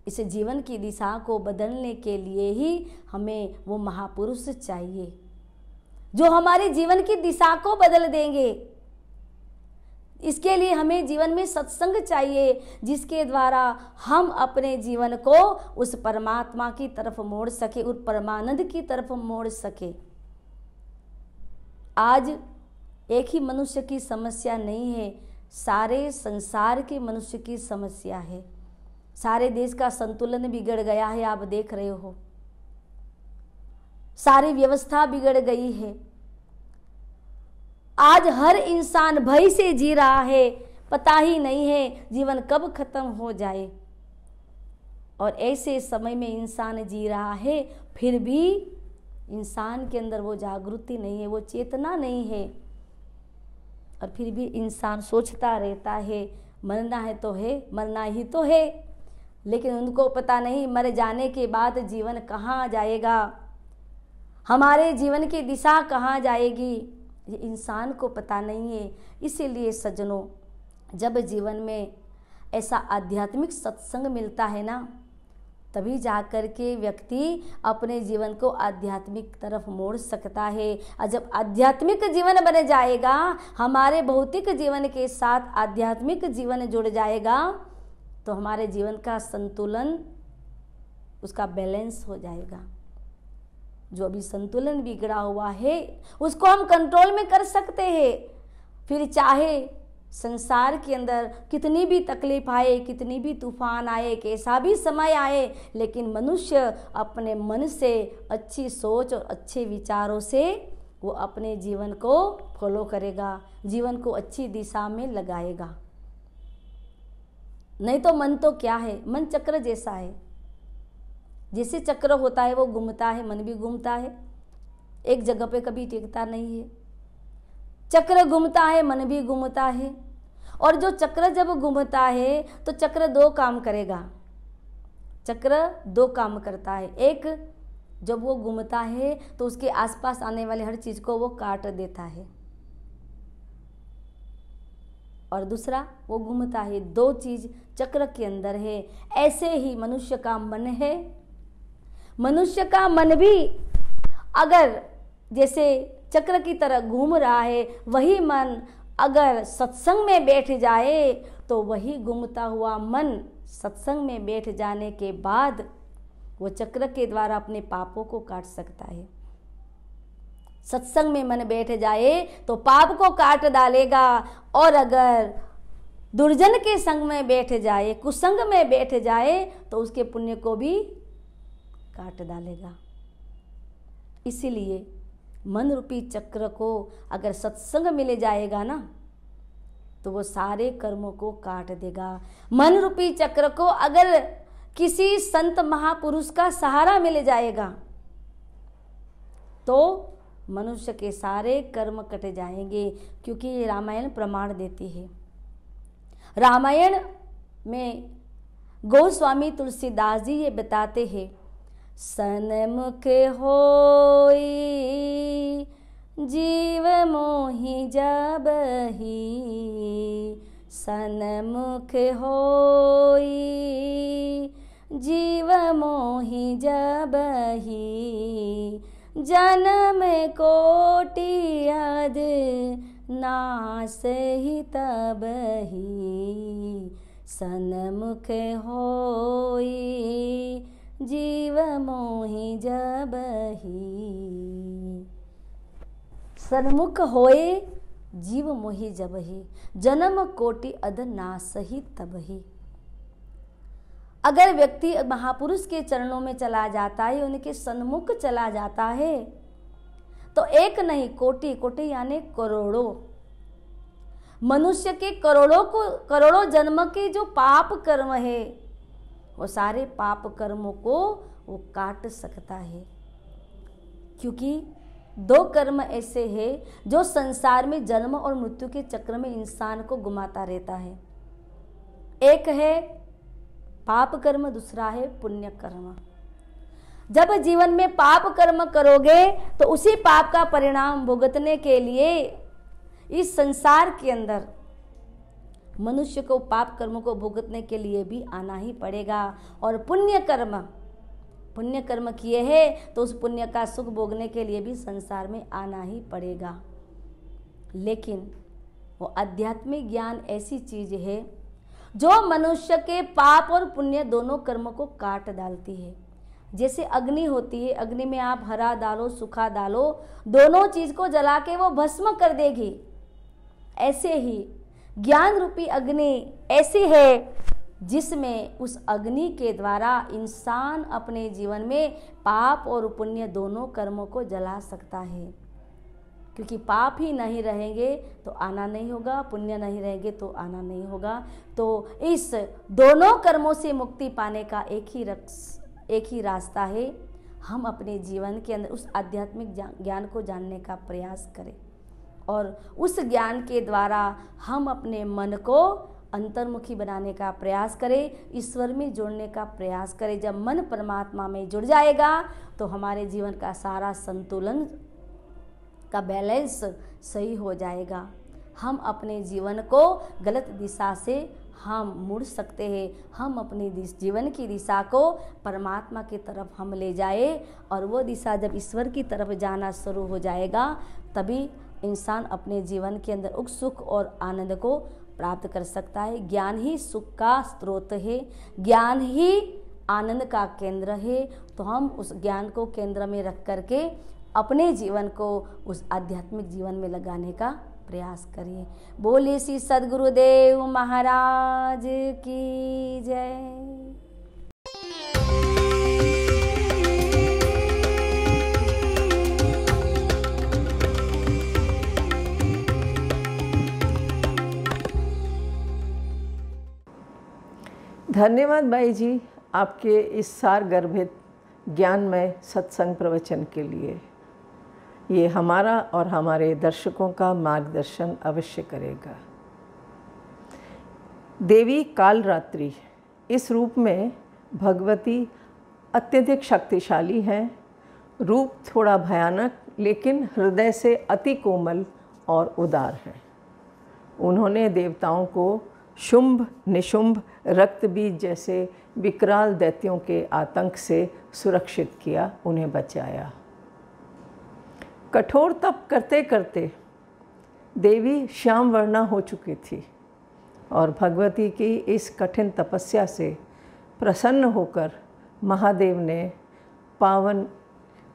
इस जीवन की दिशा को बदलने के लिए ही हमें वो महापुरुष चाहिए जो हमारे जीवन की दिशा को बदल देंगे। इसके लिए हमें जीवन में सत्संग चाहिए, जिसके द्वारा हम अपने जीवन को उस परमात्मा की तरफ मोड़ सके, उस परमानंद की तरफ मोड़ सके। आज एक ही मनुष्य की समस्या नहीं है, सारे संसार के मनुष्य की समस्या है। सारे देश का संतुलन बिगड़ गया है, आप देख रहे हो, सारी व्यवस्था बिगड़ गई है। आज हर इंसान भय से जी रहा है, पता ही नहीं है जीवन कब खत्म हो जाए। और ऐसे समय में इंसान जी रहा है, फिर भी इंसान के अंदर वो जागृति नहीं है, वो चेतना नहीं है, और फिर भी इंसान सोचता रहता है मरना है तो है, मरना ही तो है। लेकिन उनको पता नहीं मर जाने के बाद जीवन कहाँ जाएगा, हमारे जीवन की दिशा कहाँ जाएगी, ये इंसान को पता नहीं है। इसीलिए सज्जनों, जब जीवन में ऐसा आध्यात्मिक सत्संग मिलता है ना, तभी जाकर के व्यक्ति अपने जीवन को आध्यात्मिक तरफ मोड़ सकता है। और जब आध्यात्मिक जीवन बन जाएगा, हमारे भौतिक जीवन के साथ आध्यात्मिक जीवन जुड़ जाएगा, तो हमारे जीवन का संतुलन, उसका बैलेंस हो जाएगा। जो अभी संतुलन बिगड़ा हुआ है उसको हम कंट्रोल में कर सकते हैं। फिर चाहे संसार के अंदर कितनी भी तकलीफ आए, कितनी भी तूफान आए, कैसा भी समय आए, लेकिन मनुष्य अपने मन से, अच्छी सोच और अच्छे विचारों से वो अपने जीवन को फॉलो करेगा, जीवन को अच्छी दिशा में लगाएगा। नहीं तो मन तो क्या है, मन चक्र जैसा है। जैसे चक्र होता है वो घूमता है, मन भी घूमता है, एक जगह पे कभी टिकता नहीं है। चक्र घूमता है, मन भी घूमता है। और जो चक्र जब घूमता है तो चक्र दो काम करेगा, चक्र दो काम करता है। एक, जब वो घूमता है तो उसके आसपास आने वाले हर चीज को वो काट देता है, और दूसरा वो घूमता है। दो चीज चक्र के अंदर है। ऐसे ही मनुष्य का मन है। मनुष्य का मन भी अगर जैसे चक्र की तरह घूम रहा है, वही मन अगर सत्संग में बैठ जाए तो वही घूमता हुआ मन सत्संग में बैठ जाने के बाद वो चक्र के द्वारा अपने पापों को काट सकता है। सत्संग में मन बैठ जाए तो पाप को काट डालेगा, और अगर दुर्जन के संग में बैठ जाए, कुसंग में बैठ जाए, तो उसके पुण्य को भी काट डालेगा। इसीलिए मन रूपी चक्र को अगर सत्संग मिल जाएगा ना, तो वो सारे कर्मों को काट देगा। मन रूपी चक्र को अगर किसी संत महापुरुष का सहारा मिल जाएगा, तो मनुष्य के सारे कर्म कट जाएंगे, क्योंकि ये रामायण प्रमाण देती है। रामायण में गोस्वामी तुलसीदास जी ये बताते हैं, सनमुख होई जीव मोहि जबहि, सनमुख होई जीव मोहि जबहि, जन्म कोटि अध नास ही तबहि, सनमुख होई जीव मोहि जबहि। सन्मुख होए जीव मोहि जबहि, जन्म कोटि अध नासहि तबहि। अगर व्यक्ति महापुरुष के चरणों में चला जाता है, उनके सन्मुख चला जाता है, तो एक नहीं कोटि, कोटि यानी करोड़ों, मनुष्य के करोड़ों जन्म के जो पाप कर्म है, वो सारे पाप कर्मों को वो काट सकता है। क्योंकि दो कर्म ऐसे हैं जो संसार में जन्म और मृत्यु के चक्र में इंसान को घुमाता रहता है। एक है पाप कर्म, दूसरा है पुण्य कर्म। जब जीवन में पाप कर्म करोगे तो उसी पाप का परिणाम भुगतने के लिए इस संसार के अंदर मनुष्य को पाप कर्म को भुगतने के लिए भी आना ही पड़ेगा। और पुण्य कर्म किए हैं तो उस पुण्य का सुख भोगने के लिए भी संसार में आना ही पड़ेगा। लेकिन वो आध्यात्मिक ज्ञान ऐसी चीज है जो मनुष्य के पाप और पुण्य दोनों कर्मों को काट डालती है। जैसे अग्नि होती है, अग्नि में आप हरा डालो सूखा डालो, दोनों चीज को जला के वो भस्म कर देगी। ऐसे ही ज्ञान रूपी अग्नि ऐसी है जिसमें उस अग्नि के द्वारा इंसान अपने जीवन में पाप और पुण्य दोनों कर्मों को जला सकता है। क्योंकि पाप ही नहीं रहेंगे तो आना नहीं होगा, पुण्य नहीं रहेंगे तो आना नहीं होगा। तो इस दोनों कर्मों से मुक्ति पाने का एक ही रास्ता है। हम अपने जीवन के अंदर उस आध्यात्मिक ज्ञान को जानने का प्रयास करें और उस ज्ञान के द्वारा हम अपने मन को अंतर्मुखी बनाने का प्रयास करें, ईश्वर में जोड़ने का प्रयास करें। जब मन परमात्मा में जुड़ जाएगा तो हमारे जीवन का सारा संतुलन का बैलेंस सही हो जाएगा। हम अपने जीवन को गलत दिशा से हम मुड़ सकते हैं। हम अपनी जीवन की दिशा को परमात्मा की तरफ हम ले जाए और वो दिशा जब ईश्वर की तरफ जाना शुरू हो जाएगा तभी इंसान अपने जीवन के अंदर सुख और आनंद को प्राप्त कर सकता है। ज्ञान ही सुख का स्रोत है, ज्ञान ही आनंद का केंद्र है। तो हम उस ज्ञान को केंद्र में रख करके अपने जीवन को उस आध्यात्मिक जीवन में लगाने का प्रयास करिए। बोलिए श्री सद्गुरुदेव महाराज की जय। धन्यवाद भाई जी आपके इस सार गर्भित ज्ञानमय सत्संग प्रवचन के लिए। ये हमारा और हमारे दर्शकों का मार्गदर्शन अवश्य करेगा। देवी कालरात्रि इस रूप में भगवती अत्यधिक शक्तिशाली हैं। रूप थोड़ा भयानक लेकिन हृदय से अति कोमल और उदार है। उन्होंने देवताओं को शुंभ निशुंभ रक्त बीज जैसे विकराल दैत्यों के आतंक से सुरक्षित किया, उन्हें बचाया। कठोर तप करते करते देवी श्याम वर्णा हो चुकी थी और भगवती की इस कठिन तपस्या से प्रसन्न होकर महादेव ने पावन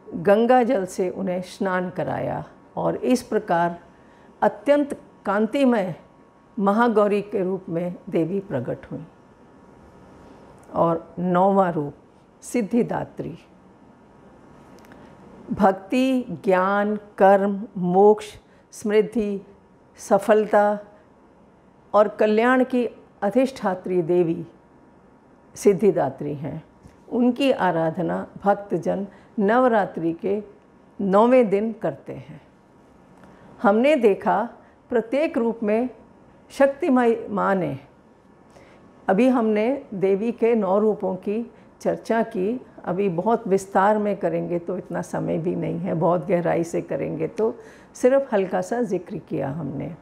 गंगा जल से उन्हें स्नान कराया और इस प्रकार अत्यंत कांतिमय महागौरी के रूप में देवी प्रकट हुई। और 9वां रूप सिद्धिदात्री, भक्ति, ज्ञान, कर्म, मोक्ष, समृद्धि, सफलता और कल्याण की अधिष्ठात्री देवी सिद्धिदात्री हैं। उनकी आराधना भक्तजन नवरात्रि के 9वें दिन करते हैं। हमने देखा प्रत्येक रूप में शक्तिमय माँ ने। अभी हमने देवी के 9 रूपों की चर्चा की। अभी बहुत विस्तार में करेंगे तो इतना समय भी नहीं है, बहुत गहराई से करेंगे तो सिर्फ हल्का सा जिक्र किया हमने।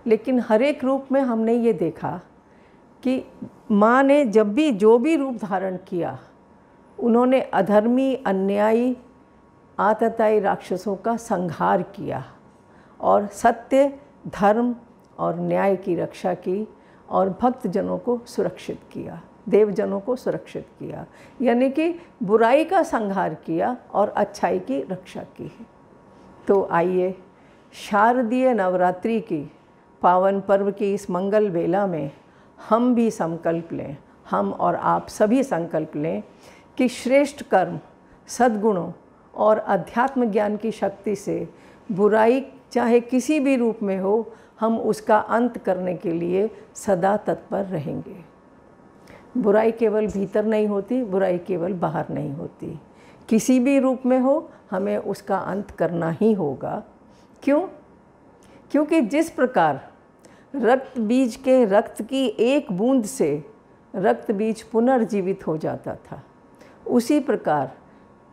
लेकिन हर एक रूप में हमने ये देखा कि माँ ने जब भी जो भी रूप धारण किया उन्होंने अधर्मी, अन्यायी, आतताई राक्षसों का संहार किया और सत्य, धर्म और न्याय की रक्षा की और भक्तजनों को सुरक्षित किया, देवजनों को सुरक्षित किया, यानी कि बुराई का संहार किया और अच्छाई की रक्षा की। तो आइए शारदीय नवरात्रि की पावन पर्व की इस मंगल वेला में हम भी संकल्प लें, हम और आप सभी संकल्प लें कि श्रेष्ठ कर्म, सद्गुणों और अध्यात्म ज्ञान की शक्ति से बुराई चाहे किसी भी रूप में हो, हम उसका अंत करने के लिए सदा तत्पर रहेंगे। बुराई केवल भीतर नहीं होती, बुराई केवल बाहर नहीं होती। किसी भी रूप में हो, हमें उसका अंत करना ही होगा। क्यों? क्योंकि जिस प्रकार रक्त बीज के रक्त की एक बूंद से रक्त बीज पुनर्जीवित हो जाता था, उसी प्रकार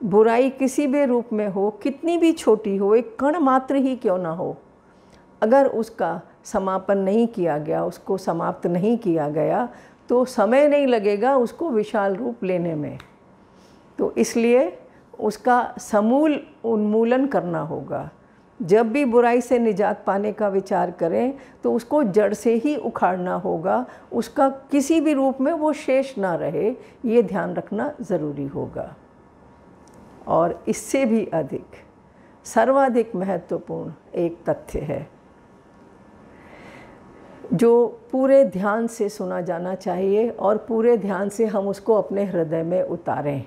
बुराई किसी भी रूप में हो, कितनी भी छोटी हो, एक कण मात्र ही क्यों ना हो, अगर उसका समापन नहीं किया गया, उसको समाप्त नहीं किया गया, तो समय नहीं लगेगा उसको विशाल रूप लेने में। तो इसलिए उसका समूल उन्मूलन करना होगा। जब भी बुराई से निजात पाने का विचार करें तो उसको जड़ से ही उखाड़ना होगा, उसका किसी भी रूप में वो शेष ना रहे, ये ध्यान रखना ज़रूरी होगा। और इससे भी अधिक सर्वाधिक महत्वपूर्ण एक तथ्य है जो पूरे ध्यान से सुना जाना चाहिए और पूरे ध्यान से हम उसको अपने हृदय में उतारें।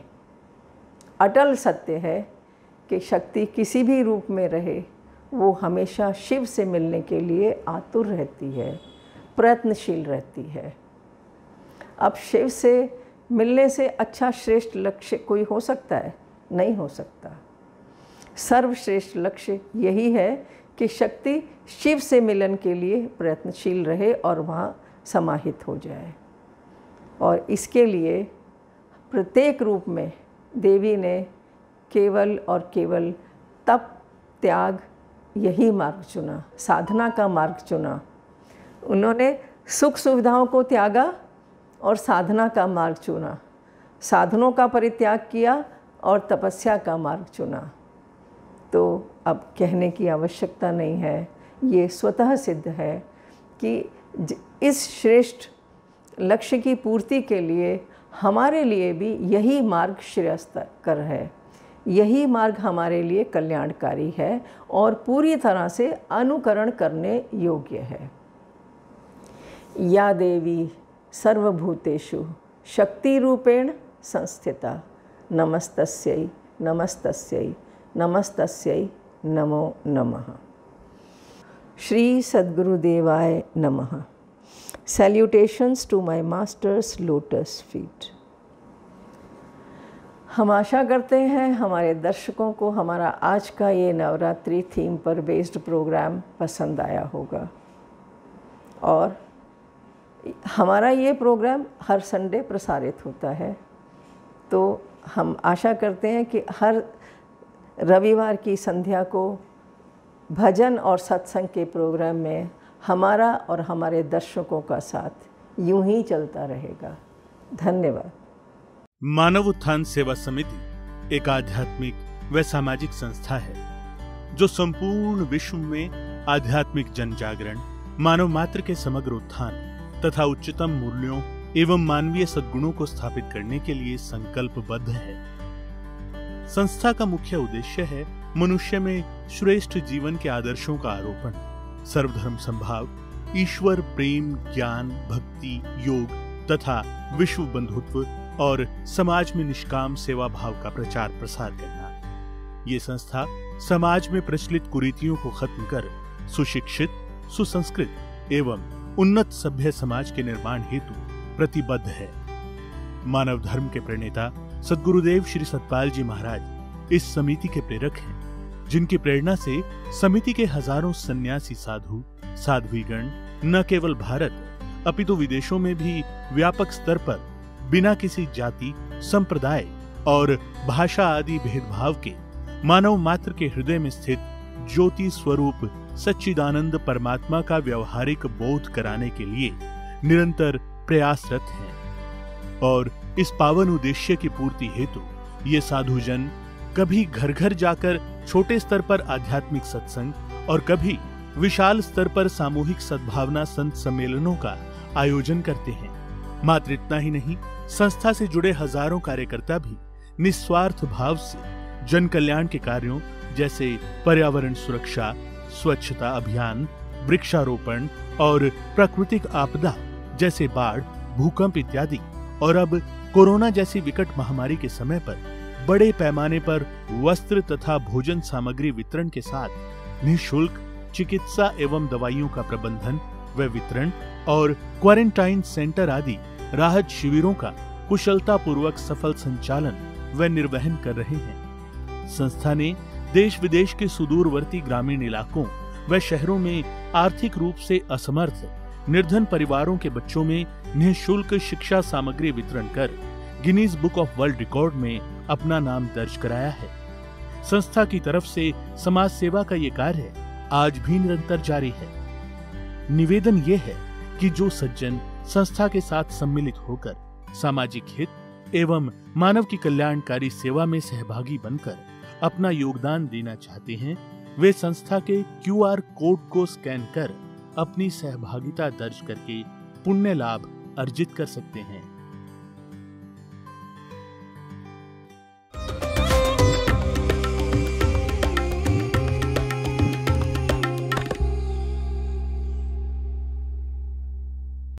अटल सत्य है कि शक्ति किसी भी रूप में रहे, वो हमेशा शिव से मिलने के लिए आतुर रहती है, प्रयत्नशील रहती है। अब शिव से मिलने से अच्छा श्रेष्ठ लक्ष्य कोई हो सकता है? नहीं हो सकता। सर्वश्रेष्ठ लक्ष्य यही है कि शक्ति शिव से मिलन के लिए प्रयत्नशील रहे और वहाँ समाहित हो जाए। और इसके लिए प्रत्येक रूप में देवी ने केवल और केवल तप, त्याग, यही मार्ग चुना, साधना का मार्ग चुना। उन्होंने सुख सुविधाओं को त्यागा और साधना का मार्ग चुना, साधनों का परित्याग किया और तपस्या का मार्ग चुना। तो अब कहने की आवश्यकता नहीं है, ये स्वतः सिद्ध है कि इस श्रेष्ठ लक्ष्य की पूर्ति के लिए हमारे लिए भी यही मार्ग श्रेयस्कर है, यही मार्ग हमारे लिए कल्याणकारी है और पूरी तरह से अनुकरण करने योग्य है। या देवी सर्वभूतेषु शक्ति रूपेण संस्थिता, नमस्तस्यै नमस्तस्यै नमस्तस्यै नमो नमः। श्री सद्गुरुदेवाय नमः। Salutations to my master's lotus feet। हम आशा करते हैं हमारे दर्शकों को हमारा आज का ये नवरात्रि थीम पर बेस्ड प्रोग्राम पसंद आया होगा और हमारा ये प्रोग्राम हर संडे प्रसारित होता है। तो हम आशा करते हैं कि हर रविवार की संध्या को भजन और सत्संग के प्रोग्राम में हमारा और हमारे दर्शकों का साथ यूं ही चलता रहेगा। धन्यवाद। मानव उत्थान सेवा समिति एक आध्यात्मिक व सामाजिक संस्था है जो संपूर्ण विश्व में आध्यात्मिक जन जागरण, मानव मात्र के समग्र उत्थान तथा उच्चतम मूल्यों एवं मानवीय सद्गुणों को स्थापित करने के लिए संकल्पबद्ध है। संस्था का मुख्य उद्देश्य है मनुष्य में श्रेष्ठ जीवन के आदर्शों का आरोपण, सर्वधर्म संभाव, ईश्वर प्रेम, ज्ञान, भक्ति, योग तथा विश्व बंधुत्व और समाज में निष्काम सेवा भाव का प्रचार प्रसार करना। ये संस्था समाज में प्रचलित कुरीतियों को खत्म कर सुशिक्षित, सुसंस्कृत एवं उन्नत सभ्य समाज के निर्माण हेतु प्रतिबद्ध है। मानव धर्म के प्रणेता सद्गुरुदेव श्री सतपाल जी महाराज इस समिति के प्रेरक हैं, जिनकी प्रेरणा से समिति के हजारों सन्यासी साधु साध्वीगण न केवल भारत अपितु विदेशों में भी व्यापक स्तर पर बिना किसी जाति, संप्रदाय और भाषा आदि भेदभाव के मानव मात्र के हृदय में स्थित ज्योति स्वरूप सच्चिदानंद परमात्मा का व्यवहारिक बोध कराने के लिए निरंतर प्रयासरत हैं। और इस पावन उद्देश्य की पूर्ति हेतु ये साधुजन कभी घर घर जाकर छोटे स्तर पर आध्यात्मिक सत्संग और कभी विशाल स्तर पर सामूहिक सद्भावना संत सम्मेलनों का आयोजन करते हैं। मात्र इतना ही नहीं, संस्था से जुड़े हजारों कार्यकर्ता भी निस्वार्थ भाव से जन कल्याण के कार्यों जैसे पर्यावरण सुरक्षा, स्वच्छता अभियान, वृक्षारोपण और प्राकृतिक आपदा जैसे बाढ़, भूकंप इत्यादि और अब कोरोना जैसी विकट महामारी के समय पर बड़े पैमाने पर वस्त्र तथा भोजन सामग्री वितरण के साथ निःशुल्क चिकित्सा एवं दवाइयों का प्रबंधन व वितरण और क्वारंटाइन सेंटर आदि राहत शिविरों का कुशलता पूर्वक सफल संचालन व निर्वहन कर रहे हैं। संस्था ने देश विदेश के सुदूरवर्ती ग्रामीण इलाकों व शहरों में आर्थिक रूप से असमर्थ निर्धन परिवारों के बच्चों में निःशुल्क शिक्षा सामग्री वितरण कर Guinness book of world record में अपना नाम दर्ज कराया है। संस्था की तरफ से समाज सेवा का ये कार्य आज भी निरंतर जारी है। निवेदन ये है कि जो सज्जन संस्था के साथ सम्मिलित होकर सामाजिक हित एवं मानव की कल्याणकारी सेवा में सहभागी बनकर अपना योगदान देना चाहते हैं, वे संस्था के QR कोड को स्कैन कर अपनी सहभागिता दर्ज करके पुण्य लाभ अर्जित कर सकते हैं।